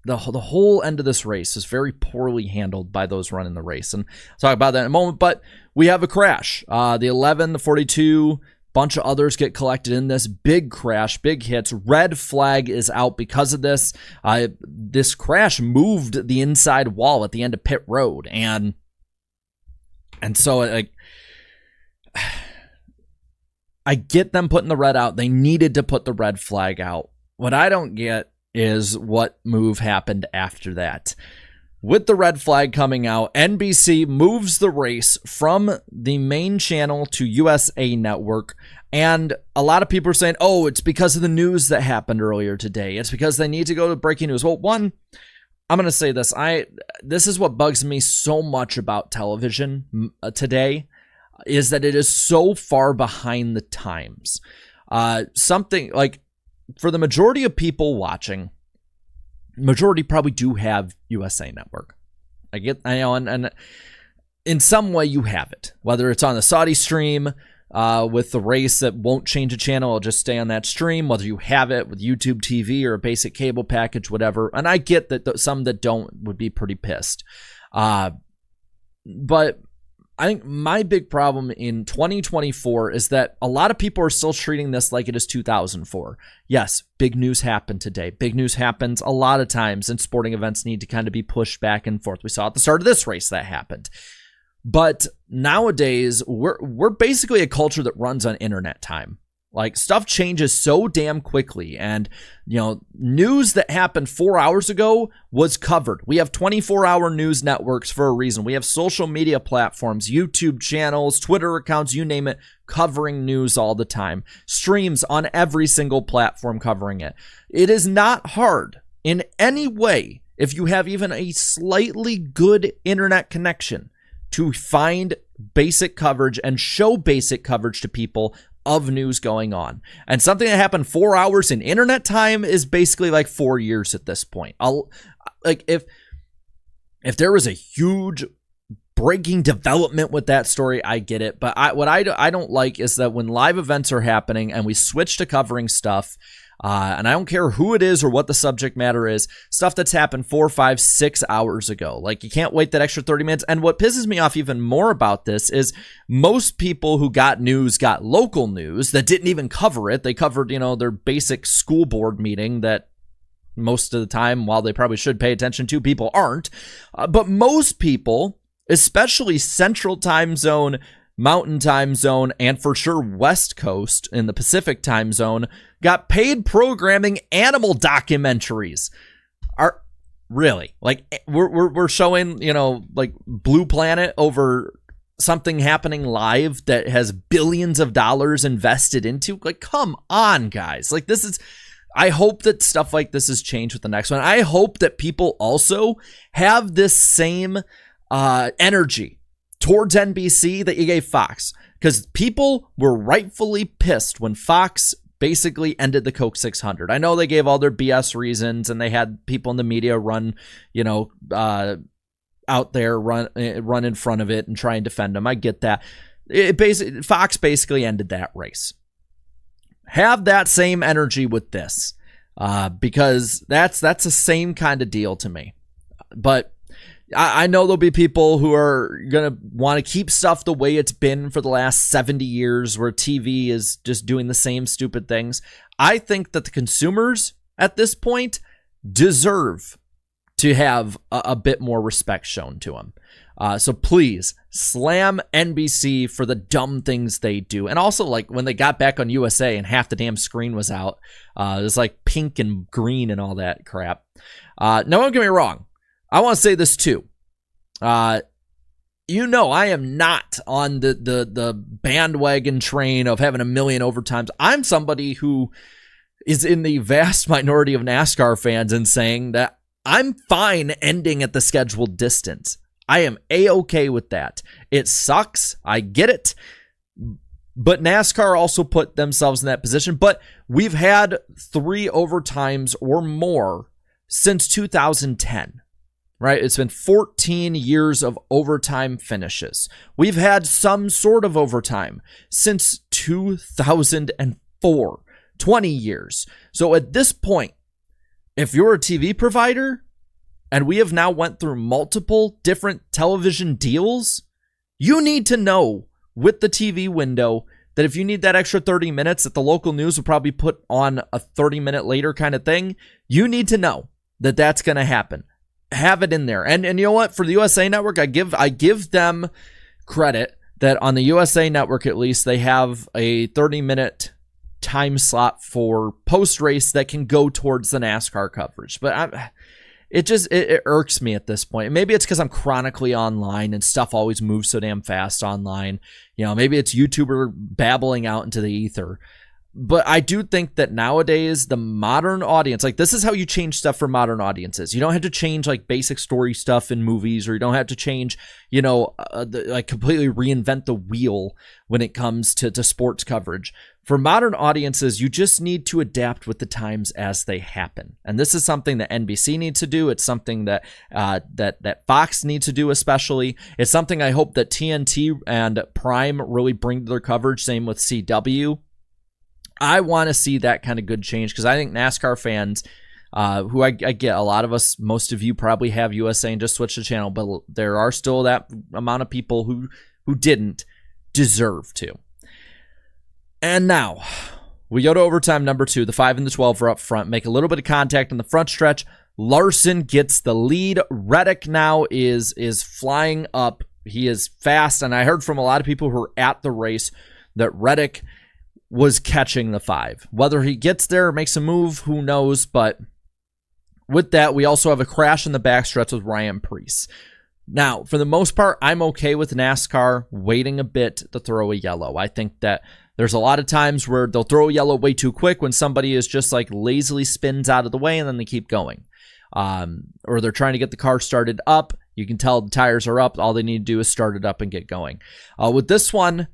the whole end of this race was very poorly handled by those running the race. And I'll talk about that in a moment, but we have a crash. The 11, the 42, bunch of others get collected in this big crash, big hits. Red flag is out because of this. This crash moved the inside wall at the end of pit road. And so I get them putting the red out. They needed to put the red flag out. What I don't get is what move happened after that. With the red flag coming out, NBC moves the race from the main channel to USA Network. And a lot of people are saying, oh, it's because of the news that happened earlier today. It's because they need to go to breaking news. Well, one, I'm going to say this. This is what bugs me so much about television today, is that it is so far behind the times. Something like, for the majority of people watching, majority probably do have USA Network. And in some way you have it, whether it's on the Saudi stream with the race that won't change a channel, it'll just stay on that stream, whether you have it with YouTube TV or a basic cable package, whatever. And I get that some that don't would be pretty pissed. But I think my big problem in 2024 is that a lot of people are still treating this like it is 2004. Yes, big news happened today. Big news happens a lot of times, and sporting events need to kind of be pushed back and forth. We saw at the start of this race that happened. But nowadays, we're basically a culture that runs on internet time. Like, stuff changes so damn quickly, and news that happened 4 hours ago was covered. We have 24-hour news networks for a reason. We have social media platforms, YouTube channels, Twitter accounts, you name it, covering news all the time. Streams on every single platform covering it. It is not hard in any way, if you have even a slightly good internet connection, to find basic coverage and show basic coverage to people of news going on. And something that happened 4 hours in internet time is basically like 4 years at this point. If there was a huge breaking development with that story. I get it. But what I don't like is that when live events are happening and we switch to covering stuff, and I don't care who it is or what the subject matter is, stuff that's happened 4, 5, 6 hours ago. Like, you can't wait that extra 30 minutes. And what pisses me off even more about this is most people who got news got local news that didn't even cover it. They covered, their basic school board meeting that most of the time, while they probably should pay attention to, people aren't. But most people, especially Central Time Zone, Mountain Time Zone, and for sure West Coast in the Pacific Time Zone, got paid programming animal documentaries. Are really, like, we're showing, like Blue Planet over something happening live that has billions of dollars invested into. Like, come on, guys. Like, this is, I hope that stuff like this has changed with the next one. I hope that people also have this same energy towards NBC that you gave Fox, because people were rightfully pissed when Fox basically ended the Coke 600. I know they gave all their BS reasons and they had people in the media run, out there, run in front of it and try and defend them. I get that. Fox basically ended that race. Have that same energy with this, because that's the same kind of deal to me. But I know there'll be people who are going to want to keep stuff the way it's been for the last 70 years, where TV is just doing the same stupid things. I think that the consumers at this point deserve to have a bit more respect shown to them. So please slam NBC for the dumb things they do. And also, like, when they got back on USA and half the damn screen was out, it was like pink and green and all that crap. Now, don't get me wrong. I want to say this too. I am not on the bandwagon train of having a million overtimes. I'm somebody who is in the vast minority of NASCAR fans and saying that I'm fine ending at the scheduled distance. I am A-okay with that. It sucks. I get it. But NASCAR also put themselves in that position. But we've had 3 overtimes or more since 2010. Right? It's been 14 years of overtime finishes. We've had some sort of overtime since 2004, 20 years. So at this point, if you're a TV provider and we have now went through multiple different television deals, you need to know with the TV window that if you need that extra 30 minutes that the local news will probably put on a 30-minute later kind of thing, you need to know that that's going to happen. Have it in there. And you know what? For the USA Network, I give them credit that on the USA Network, at least, they have a 30-minute time slot for post-race that can go towards the NASCAR coverage. But it irks me at this point. Maybe it's because I'm chronically online and stuff always moves so damn fast online. Maybe it's YouTuber babbling out into the ether. But I do think that nowadays the modern audience, like, this is how you change stuff for modern audiences. You don't have to change like basic story stuff in movies, or you don't have to change, like completely reinvent the wheel when it comes to sports coverage. For modern audiences, you just need to adapt with the times as they happen. And this is something that NBC needs to do. It's something that that Fox needs to do, especially. It's something I hope that TNT and Prime really bring to their coverage. Same with CW. I want to see that kind of good change, because I think NASCAR fans, who I get, a lot of us, most of you probably have USA and just switch the channel, but there are still that amount of people who didn't deserve to. And now we go to overtime number 2. The 5 and the 12 are up front, make a little bit of contact in the front stretch. Larson gets the lead. Reddick now is flying up. He is fast, and I heard from a lot of people who were at the race that Reddick was catching the 5. Whether he gets there or makes a move, who knows? But with that, we also have a crash in the backstretch with Ryan Preece. Now, for the most part, I'm okay with NASCAR waiting a bit to throw a yellow. I think that there's a lot of times where they'll throw a yellow way too quick when somebody is just like lazily spins out of the way and then they keep going. Or they're trying to get the car started up. You can tell the tires are up. All they need to do is start it up and get going. With this one,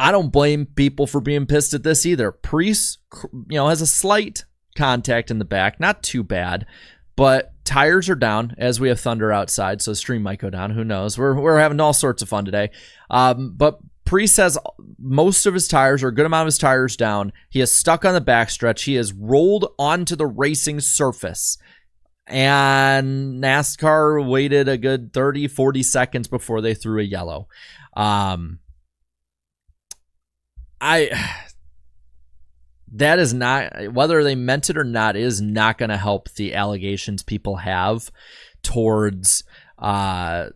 I don't blame people for being pissed at this either. Preece, has a slight contact in the back, not too bad, but tires are down as we have thunder outside, so stream might go down. Who knows? We're having all sorts of fun today. But Priest has most of his tires, or a good amount of his tires down. He is stuck on the backstretch. He has rolled onto the racing surface. And NASCAR waited a good 30, 40 seconds before they threw a yellow. That is not, whether they meant it or not, is not going to help the allegations people have towards, let's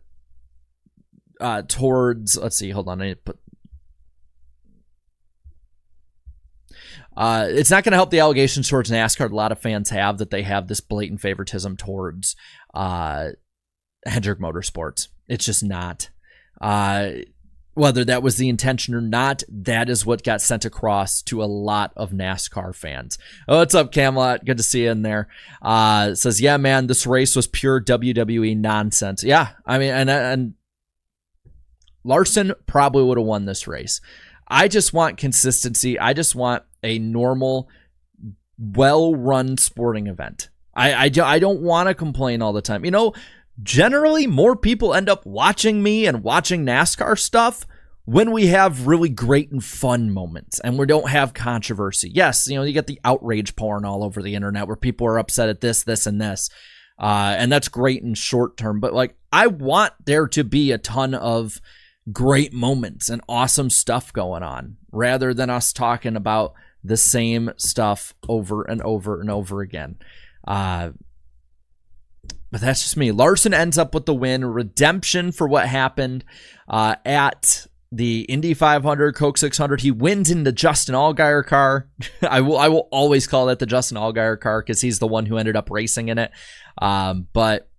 see, hold on, I need to put, it's not going to help the allegations towards NASCAR. A lot of fans have that they have this blatant favoritism towards Hendrick Motorsports. It's just not. Whether that was the intention or not, that is what got sent across to a lot of NASCAR fans. Oh, what's up, Camelot? Good to see you in there. It says, yeah, man, this race was pure WWE nonsense. Yeah, I mean, and Larson probably would have won this race. I just want consistency. I just want a normal, well-run sporting event. I don't want to complain all the time. You know, generally, more people end up watching me and watching NASCAR stuff when we have really great and fun moments and we don't have controversy. Yes, you know, you get the outrage porn all over the internet where people are upset at this, and this. And that's great in short term. But, like, I want there to be a ton of great moments and awesome stuff going on rather than us talking about the same stuff over and over and over again. But that's just me. Larson ends up with the win. Redemption for what happened at the Indy 500, Coke 600. He wins in the Justin Allgaier car. I will always call that the Justin Allgaier car because he's the one who ended up racing in it. But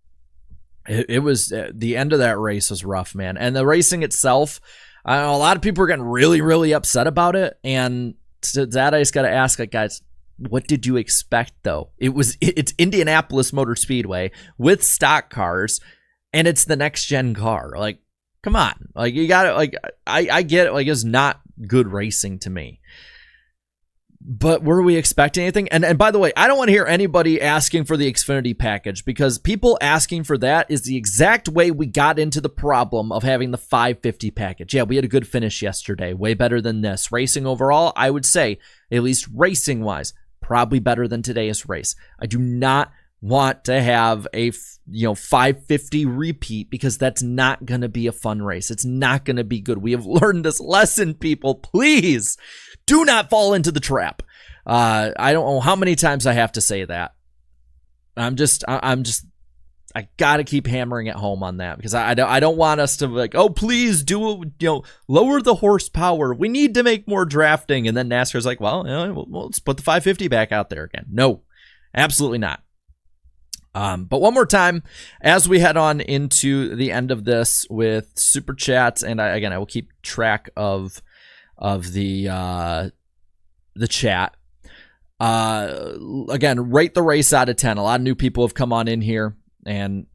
it was the end of that race was rough, man. And the racing itself, I know a lot of people are getting really, really upset about it. And to that, I just got to ask, like, guys, what did you expect, though? It's Indianapolis Motor Speedway with stock cars, and it's the next gen car. Like, come on, like, you got it. Like, I get it. Like, it's not good racing to me. But were we expecting anything? And by the way, I don't want to hear anybody asking for the Xfinity package, because people asking for that is the exact way we got into the problem of having the 550 package. Yeah, we had a good finish yesterday, way better than this. Racing overall, I would say, at least racing wise, probably better than today's race. I do not want to have a 550 repeat, because that's not going to be a fun race. It's not going to be good. We have learned this lesson, people. Please do not fall into the trap. I don't know how many times I have to say that. I got to keep hammering it home on that, because I don't want us to be like, oh, please do it, lower the horsepower. We need to make more drafting. And then NASCAR's like, well, let's put the 550 back out there again. No, absolutely not. But one more time, as we head on into the end of this with super chats, and I will keep track of the chat. Again, rate the race out of 10. A lot of new people have come on in here, and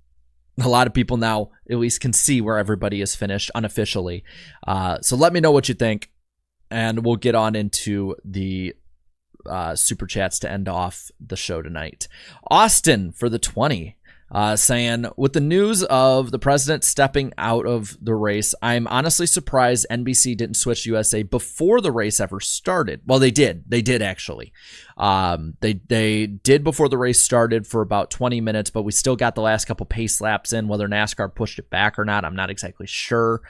a lot of people now at least can see where everybody is finished unofficially. So let me know what you think, and we'll get on into the super chats to end off the show tonight. Austin for the 20 saying, with the news of the president stepping out of the race, I'm honestly surprised NBC didn't switch to USA before the race ever started. Well, they did actually. They did before the race started for about 20 minutes, but we still got the last couple pace laps in. Whether NASCAR pushed it back or not, I'm not exactly sure.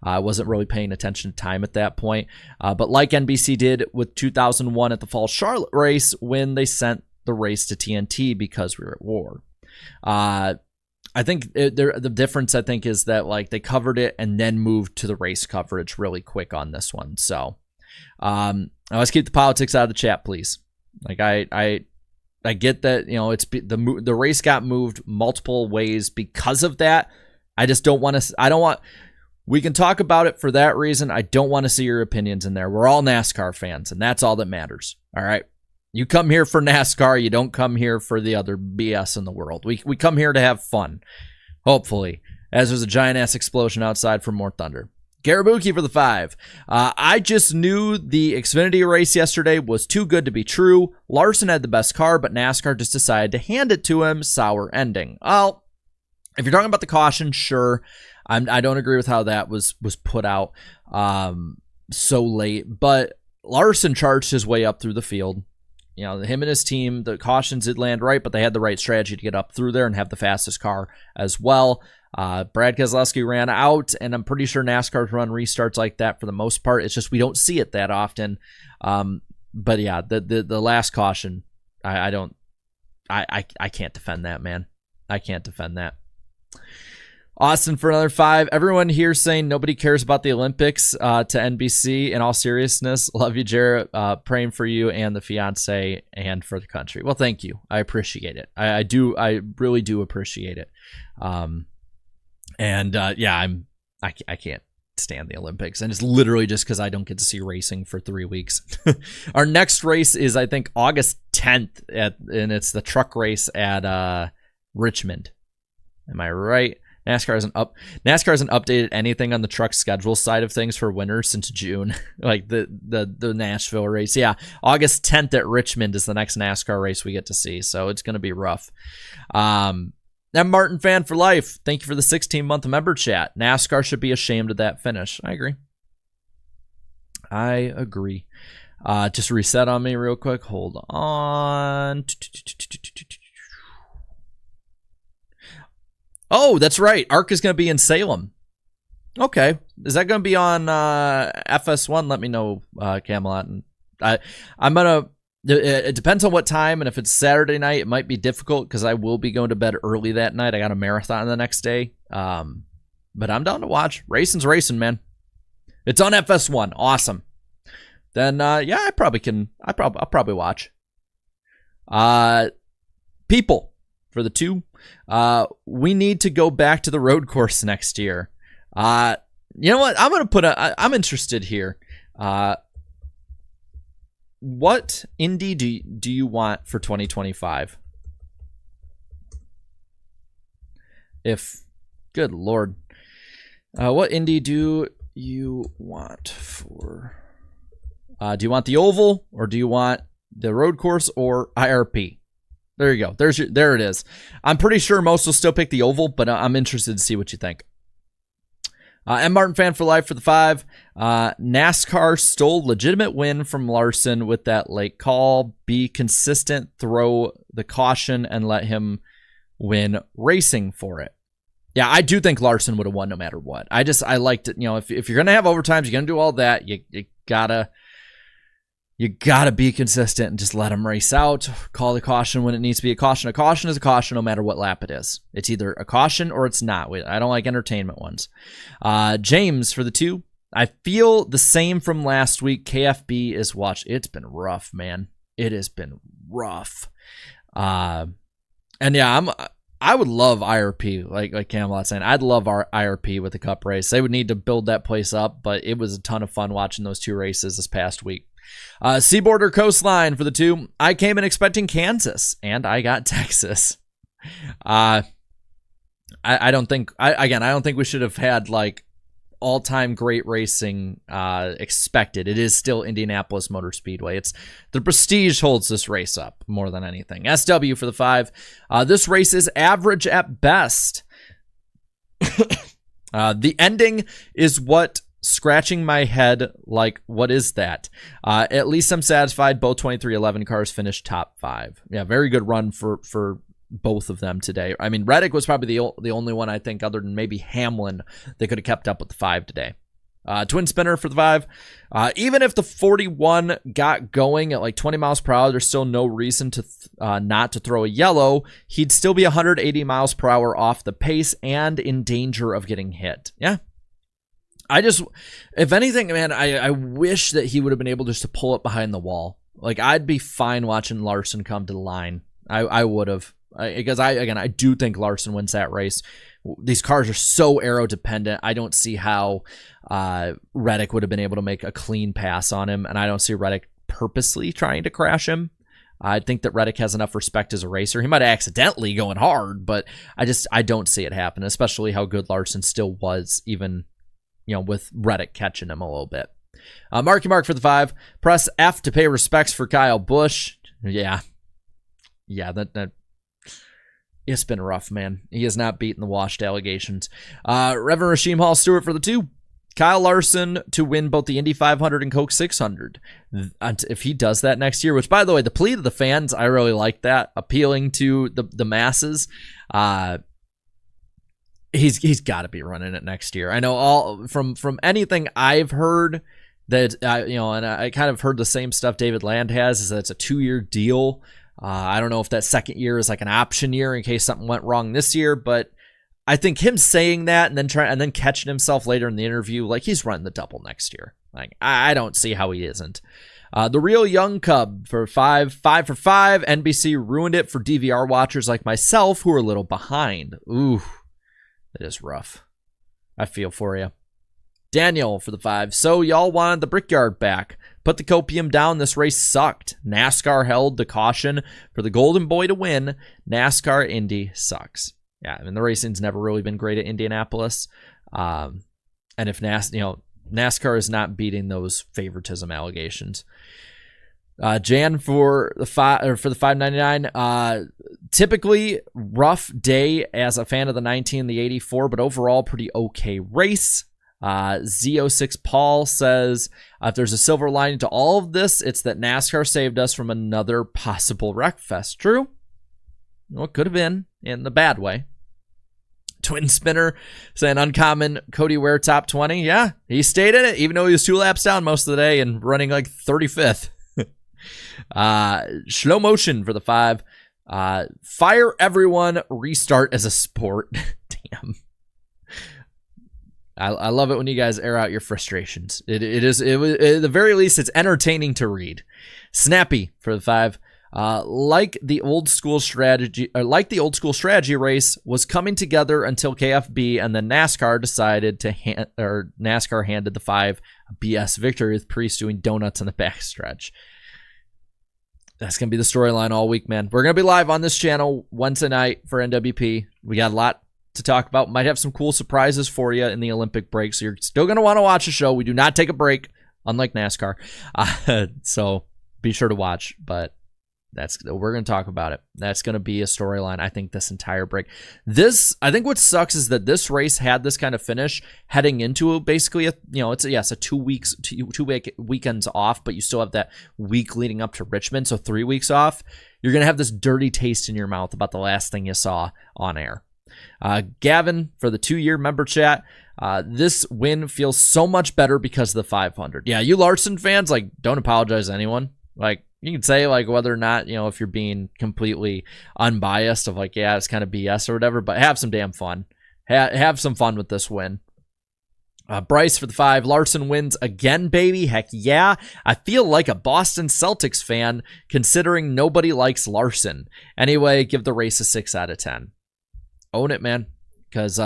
I wasn't really paying attention to time at that point. But like NBC did with 2001 at the Fall Charlotte race, when they sent the race to TNT because we were at war. I think the difference, I think, is that, like, they covered it and then moved to the race coverage really quick on this one. So let's keep the politics out of the chat, please. Like, I get that, it's the race got moved multiple ways because of that. I just don't want to. We can talk about it for that reason. I don't want to see your opinions in there. We're all NASCAR fans, and that's all that matters. All right. You come here for NASCAR. You don't come here for the other BS in the world. We come here to have fun, hopefully, as there's a giant-ass explosion outside for more thunder. Garabuki for the 5. I just knew the Xfinity race yesterday was too good to be true. Larson had the best car, but NASCAR just decided to hand it to him. Sour ending. Well, if you're talking about the caution, sure. I don't agree with how that was put out so late, but Larson charged his way up through the field. You know, him and his team, the cautions did land right, but they had the right strategy to get up through there and have the fastest car as well. Brad Keselowski ran out, and I'm pretty sure NASCAR's run restarts like that for the most part. It's just we don't see it that often. But yeah, the last caution, I can't defend that, man. I can't defend that. Austin for another 5. Everyone here saying nobody cares about the Olympics to NBC. In all seriousness, love you, Jarrett. Praying for you and the fiance and for the country. Well, thank you. I appreciate it. I do. I really do appreciate it. Yeah, I can't stand the Olympics, and it's literally just because I don't get to see racing for 3 weeks. Our next race is, I think, August 10th, and it's the truck race at Richmond. Am I right? NASCAR hasn't updated anything on the truck schedule side of things for winter since June, like the Nashville race. Yeah, August 10th at Richmond is the next NASCAR race we get to see, so it's going to be rough. I'm Martin Fan for life. Thank you for the 16-month member chat. NASCAR should be ashamed of that finish. I agree. Just reset on me real quick. Hold on. Oh, that's right. ARC is going to be in Salem. Okay. Is that going to be on FS1? Let me know, Camelot. And I'm going to... It depends on what time, and if it's Saturday night, it might be difficult because I will be going to bed early that night. I got a marathon the next day. But I'm down to watch. Racing's racing, man. It's on FS1. Awesome. Then, yeah, I'll probably watch. People for the 2. We need to go back to the road course next year. You know what? I'm interested here. What Indy do you want for 2025? Good Lord. What Indy do you want for... do you want the oval, or do you want the road course, or IRP? There you go. There it is. I'm pretty sure most will still pick the oval, but I'm interested to see what you think. M. Martin Fan for life for the 5. NASCAR stole legitimate win from Larson with that late call. Be consistent, throw the caution, and let him win racing for it. Yeah, I do think Larson would have won no matter what. I liked it. You know, if you're gonna have overtimes, you're gonna do all that. You gotta be consistent and just let them race out. Call the caution when it needs to be a caution. A caution is a caution no matter what lap it is. It's either a caution or it's not. I don't like entertainment ones. James for the 2. I feel the same from last week. KFB is watched. It's been rough, man. It has been rough. And yeah, I would love IRP, like Camelot saying. I'd love our IRP with the Cup race. They would need to build that place up, but it was a ton of fun watching those 2 races this past week. Seaboard or Coastline for the 2. I came in expecting Kansas, and I got Texas. I don't think we should have had like all-time great racing expected. It is still Indianapolis Motor Speedway. It's the prestige holds this race up more than anything. SW for the 5. This race is average at best. The ending is what scratching my head, like, what is that? At least I'm satisfied both 2311 cars finished top 5. Yeah, very good run for both of them today. I mean, Reddick was probably the only one, I think, other than maybe Hamlin, that could have kept up with the 5 today. Twin spinner for the 5. Even if the 41 got going at like 20 miles per hour, there's still no reason to not to throw a yellow. He'd still be 180 miles per hour off the pace and in danger of getting hit. Yeah. If anything, man, I wish that he would have been able just to pull it behind the wall. Like, I'd be fine watching Larson come to the line. I would have. Because I do think Larson wins that race. These cars are so aero dependent. I don't see how Reddick would have been able to make a clean pass on him, and I don't see Reddick purposely trying to crash him. I think that Reddick has enough respect as a racer. He might have accidentally going hard, but I don't see it happen, especially how good Larson still was even with Reddick catching him a little bit. Marky Mark for the 5. Press F to pay respects for Kyle Busch. Yeah, that it's been rough, man. He has not beaten the washed allegations. Reverend Rasheem Hall Stewart for the 2. Kyle Larson to win both the Indy 500 and Coke 600. If he does that next year, which, by the way, the plea to the fans, I really like that, appealing to the masses. He's got to be running it next year. I know all from anything I've heard that and I kind of heard the same stuff David Land has, is that it's a 2-year deal. I don't know if that second year is like an option year in case something went wrong this year, but I think him saying that and then catching himself later in the interview, like he's running the double next year. Like I don't see how he isn't. The Real Young Cub for 5 for 5. NBC ruined it for DVR watchers like myself who are a little behind. Ooh, that is rough. I feel for you. Daniel for the 5. So y'all wanted the Brickyard back. Put the copium down. This race sucked. NASCAR held the caution for the Golden Boy to win. NASCAR Indy sucks. Yeah, I mean, the racing's never really been great at Indianapolis. And if NASCAR is not beating those favoritism allegations. Jan for the 599. Typically rough day as a fan of the 19 and the 84, but overall pretty okay race. Z06 Paul says, if there's a silver lining to all of this, it's that NASCAR saved us from another possible wreck fest. True. Well, it could have been in the bad way. Twin Spinner saying uncommon Cody Ware top 20. Yeah, he stayed in it, even though he was 2 laps down most of the day and running like 35th. Slow motion for the 5. Fire everyone, restart as a sport. Damn. I love it when you guys air out your frustrations. It was at the very least, it's entertaining to read. Snappy for the 5. Like the old school strategy race was coming together until KFB, and then NASCAR decided NASCAR handed the 5 a BS victory with Priest doing donuts in the backstretch. That's going to be the storyline all week, man. We're going to be live on this channel Wednesday night for NWP. We got a lot to talk about. Might have some cool surprises for you in the Olympic break, so you're still going to want to watch the show. We do not take a break, unlike NASCAR. So be sure to watch, but we're going to talk about it. That's going to be a storyline, I think, this entire break. I think what sucks is that this race had this kind of finish heading into basically it's a 2 weekends off, but you still have that week leading up to Richmond, so 3 weeks off. You're going to have this dirty taste in your mouth about the last thing you saw on air. Gavin for the 2-year member chat. This win feels so much better because of the 500. Yeah, you Larson fans, like, don't apologize to anyone. Like, you can say, like, whether or not, if you're being completely unbiased of, like, yeah, it's kind of BS or whatever, but have some damn fun. Have some fun with this win. Bryce for the 5. Larson wins again, baby. Heck yeah. I feel like a Boston Celtics fan considering nobody likes Larson. Anyway, give the race a 6 out of 10. Own it, man. Because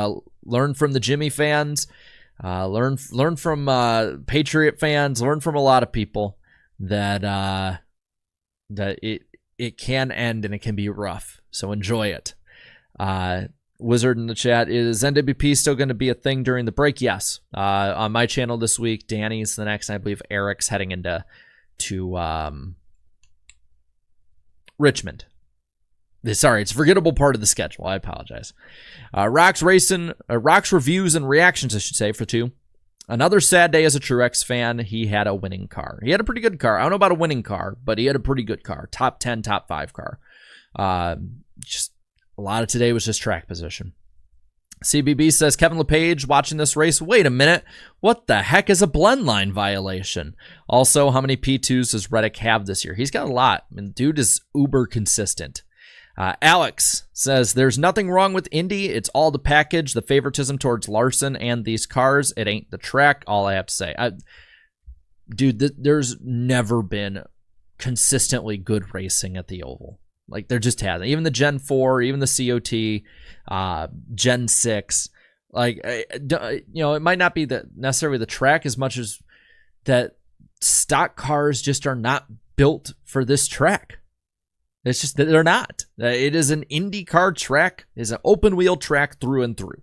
learn from the Jimmy fans. Learn from Patriot fans. Learn from a lot of people that it can end and it can be rough. So enjoy it. Wizard in the chat, is NWP still going to be a thing during the break? Yes. On my channel this week, Danny's the next, and I believe Eric's heading into Richmond. Sorry, it's a forgettable part of the schedule. I apologize. Rocks reviews and reactions, I should say, for 2. Another sad day as a Truex fan. He had a winning car. He had a pretty good car. I don't know about a winning car, but he had a pretty good car. Top 10, top 5 car. Just a lot of today was just track position. CBB says, Kevin LePage watching this race. Wait a minute. What the heck is a blend line violation? Also, how many P2s does Reddick have this year? He's got a lot. I mean, dude is uber consistent. Alex says, there's nothing wrong with Indy. It's all the package, the favoritism towards Larson and these cars. It ain't the track. All I have to say. There's never been consistently good racing at the Oval. Like, there just hasn't. Even the Gen 4, even the COT, Gen 6. Like, it might not be necessarily the track as much as that stock cars just are not built for this track. It's just that they're not. It is an IndyCar track. It's an open wheel track through and through.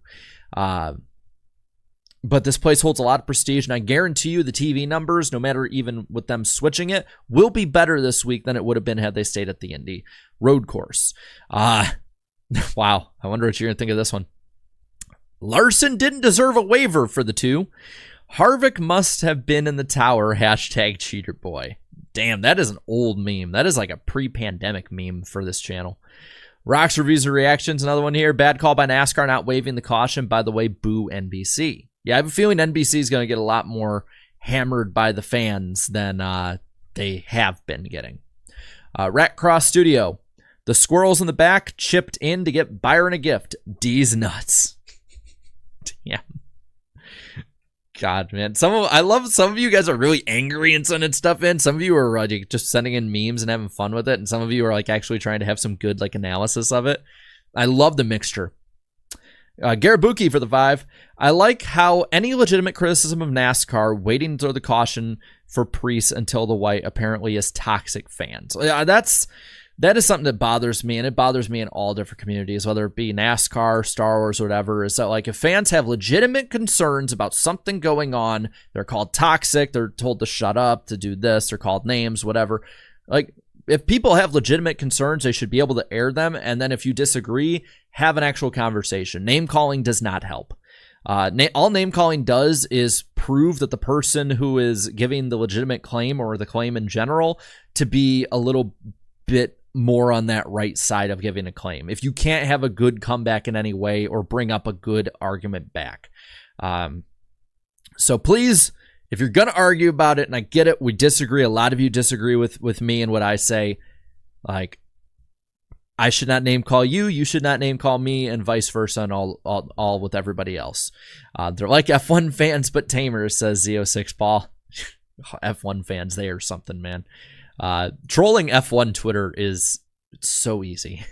But this place holds a lot of prestige, and I guarantee you the TV numbers, no matter even with them switching it, will be better this week than it would have been had they stayed at the Indy road course. Wow. I wonder what you're going to think of this one. Larson didn't deserve a waiver for the 2. Harvick must have been in the tower, #cheater boy. Damn, that is an old meme. That is like a pre-pandemic meme for this channel. Rocks Reviews and Reactions, another one here. Bad call by NASCAR not waiving the caution. By the way, boo NBC. Yeah, I have a feeling NBC is going to get a lot more hammered by the fans than they have been getting. Rat Cross Studio. The squirrels in the back chipped in to get Byron a gift. D's nuts. Damn. God, man. I love some of you guys are really angry and sending stuff in. Some of you are just sending in memes and having fun with it. And some of you are like actually trying to have some good like analysis of it. I love the mixture. Garabuki for the 5. I like how any legitimate criticism of NASCAR waiting to throw the caution for Priest until the white apparently is toxic fans. That is something that bothers me, and it bothers me in all different communities, whether it be NASCAR, Star Wars, whatever, is that like if fans have legitimate concerns about something going on, they're called toxic, they're told to shut up, to do this, they're called names, whatever. Like, if people have legitimate concerns, they should be able to air them, and then if you disagree, have an actual conversation. Name calling does not help. All name calling does is prove that the person who is giving the legitimate claim or the claim in general to be a little bit more on that right side of giving a claim. If you can't have a good comeback in any way or bring up a good argument back. So please, if you're going to argue about it, and I get it, we disagree. A lot of you disagree with me and what I say. Like, I should not name call you. You should not name call me, and vice versa, and all with everybody else. They're like F1 fans, but tamer, says Z06 Paul. F1 fans, they are something, man. Trolling F1 Twitter is so easy.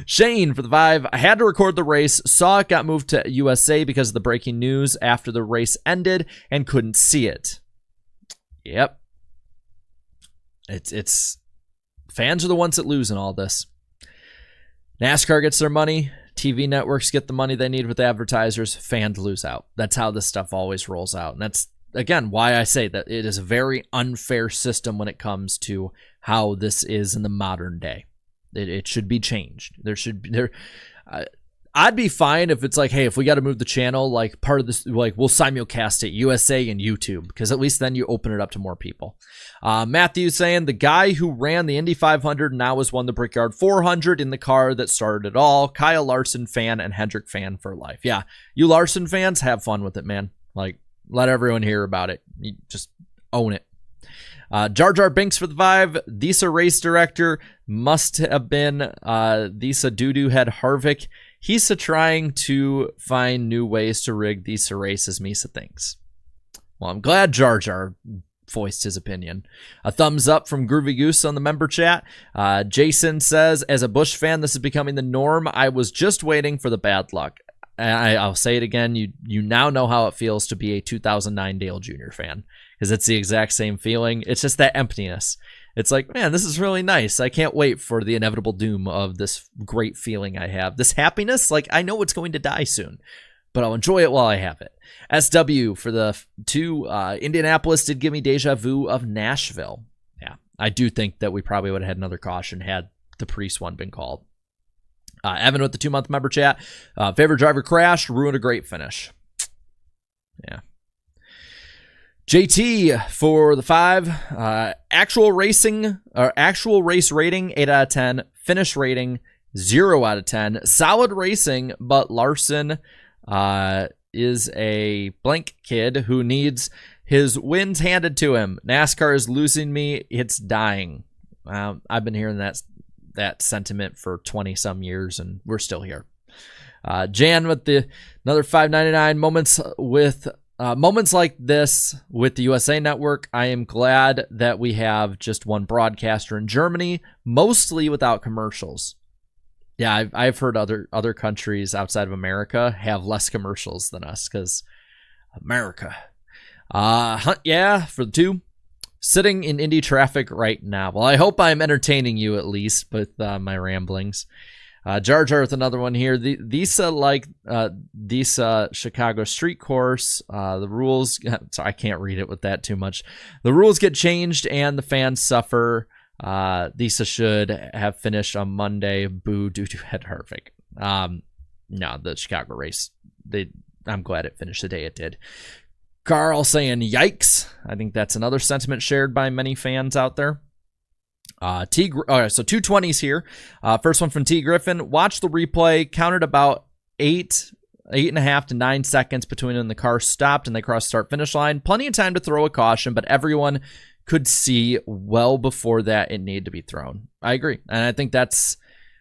Shane for the 5. I had to record the race, saw it got moved to USA because of the breaking news after the race ended and couldn't see it. Yep. It's fans are the ones that lose in all this. NASCAR gets their money. TV networks get the money they need with advertisers. Fans lose out. That's how this stuff always rolls out. And that's, again, why I say that it is a very unfair system when it comes to how this is in the modern day. It should be changed. I'd be fine if it's like, hey, if we got to move the channel, like part of this, like we'll simulcast it USA and YouTube, because at least then you open it up to more people. Matthew saying the guy who ran the Indy 500 now has won the Brickyard 400 in the car that started it all. Kyle Larson fan and Hendrick fan for life. Yeah, you Larson fans, have fun with it, man. Like, let everyone hear about it. You just own it. Jar Jar Binks for the 5. Thesa race director must have been Thesa Doodoo head Harvick. He's trying to find new ways to rig Thesa races, Misa thinks. Well, I'm glad Jar Jar voiced his opinion. A thumbs up from Groovy Goose on the member chat. Jason says, as a Busch fan, this is becoming the norm. I was just waiting for the bad luck. I'll say it again. You now know how it feels to be a 2009 Dale Jr. fan, because it's the exact same feeling. It's just that emptiness. It's like, man, this is really nice. I can't wait for the inevitable doom of this great feeling I have. This happiness, like I know it's going to die soon, but I'll enjoy it while I have it. SW for the 2. Indianapolis did give me deja vu of Nashville. Yeah, I do think that we probably would have had another caution had the Priest one been called. Evan with the 2-month member chat. Favorite driver crashed, ruined a great finish. Yeah. JT for the 5. Actual race rating 8 out of 10. Finish rating 0 out of 10. Solid racing, but Larson is a blank kid who needs his wins handed to him. NASCAR is losing me. It's dying. I've been hearing that sentiment for 20 some years, and we're still here. Jan with another $5.99 moments with moments like this with the USA Network. I am glad that we have just one broadcaster in Germany, mostly without commercials. Yeah, I've heard other countries outside of America have less commercials than us, because America. Hunt, yeah, for the 2. Sitting in Indy traffic right now. Well, I hope I'm entertaining you at least with my ramblings. Jar Jar with another one here. These Chicago street course. The rules. Sorry, I can't read it with that too much. The rules get changed and the fans suffer. These should have finished on Monday. Boo due to head Harvick. No, the Chicago race. I'm glad it finished the day it did. Carl saying yikes. I think that's another sentiment shared by many fans out there. So 220s here. First one from T. Griffin. Watch the replay. Counted about 8.5 to 9 seconds between when the car stopped and they crossed start finish line. Plenty of time to throw a caution, but everyone could see well before that it needed to be thrown. I agree. And I think that's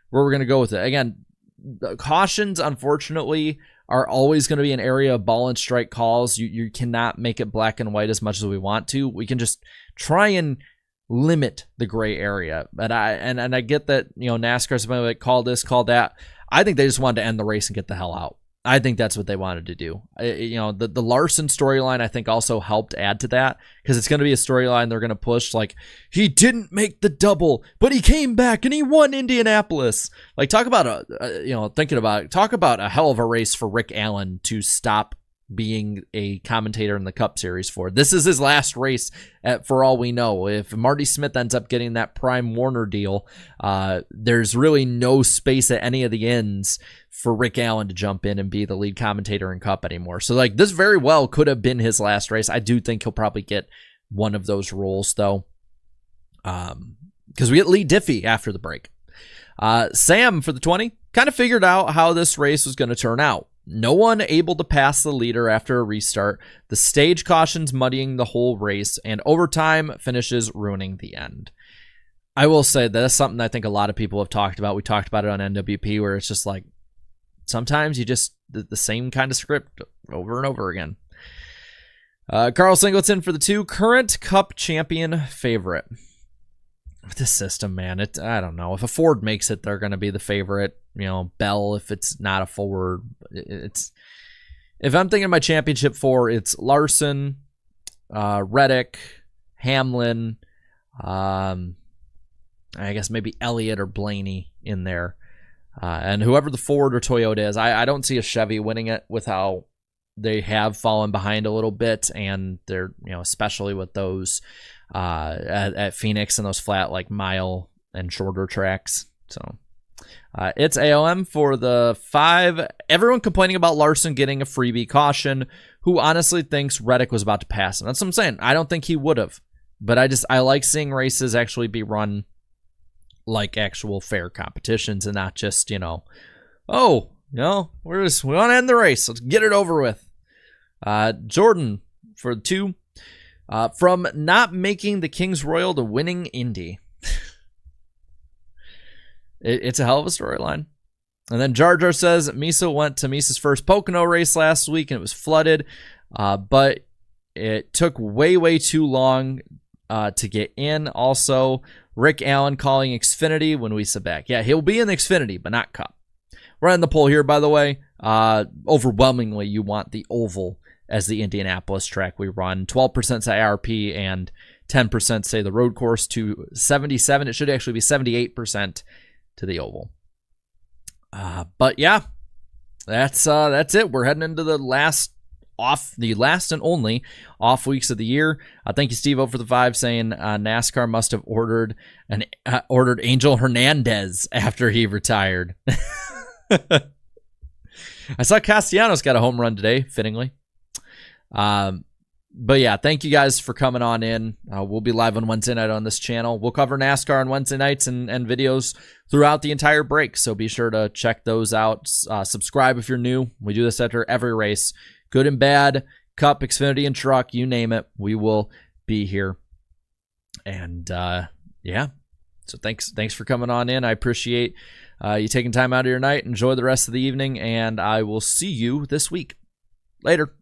where we're going to go with it. Again, the cautions, unfortunately, are always going to be an area of ball and strike calls. You cannot make it black and white as much as we want to. We can just try and limit the gray area. But I get that, NASCAR's been like, call this, call that. I think they just wanted to end the race and get the hell out. I think that's what they wanted to do. The Larson storyline, I think, also helped add to that, because it's going to be a storyline they're going to push, like, he didn't make the double, but he came back and he won Indianapolis. Like, talk about talk about a hell of a race for Rick Allen to stop being a commentator in the Cup Series for. This is his last race, for all we know. If Marty Smith ends up getting that Prime Warner deal, there's really no space at any of the ends for Rick Allen to jump in and be the lead commentator in Cup anymore. So, like, this very well could have been his last race. I do think he'll probably get one of those roles, though, because we get Lee Diffie after the break. Sam for the 20 kind of figured out how this race was going to turn out. No one able to pass the leader after a restart, the stage cautions muddying the whole race, and overtime finishes ruining the end. I will say that's something I think a lot of people have talked about. We talked about it on NWP, where it's just like, sometimes you just, the same kind of script over and over again. Carl Singleton for the 2, current Cup champion favorite. With this system, man, I don't know. If a Ford makes it, they're going to be the favorite. Bell, if it's not a Ford. If I'm thinking of my championship 4, it's Larson, Reddick, Hamlin, I guess maybe Elliott or Blaney in there. And whoever the Ford or Toyota is, I don't see a Chevy winning it with how they have fallen behind a little bit, and they're, especially with those at Phoenix and those flat, like, mile and shorter tracks. So it's AOM for the 5. Everyone complaining about Larson getting a freebie caution, who honestly thinks Reddick was about to pass him. That's what I'm saying. I don't think he would have, but I like seeing races actually be run like actual fair competitions, and not just, we want to end the race. Let's get it over with. Jordan for 2. From not making the Kings Royal to winning Indy. It's a hell of a storyline. And then Jar Jar says, Misa went to Misa's first Pocono race last week and it was flooded, but it took way too long to get in. Also, Rick Allen calling Xfinity when we sit back. Yeah, he'll be in the Xfinity, but not Cup. We're on the poll here, by the way. Overwhelmingly, you want the oval as the Indianapolis track we run. 12% say IRP and 10% say the road course. To 77, it should actually be 78% to the oval. But yeah, that's it. We're heading into the last and only off weeks of the year. Thank you, Steve-O, for the 5, saying NASCAR must have ordered Angel Hernandez after he retired. I saw Castellanos got a home run today, fittingly. But yeah, thank you guys for coming on in. We'll be live on Wednesday night on this channel. We'll cover NASCAR on Wednesday nights and videos throughout the entire break, so be sure to check those out. Subscribe if you're new. We do this after every race, good and bad, Cup, Xfinity, and Truck, you name it, we will be here. And yeah, so thanks for coming on in. I appreciate you taking time out of your night. Enjoy the rest of the evening, and I will see you this week. Later.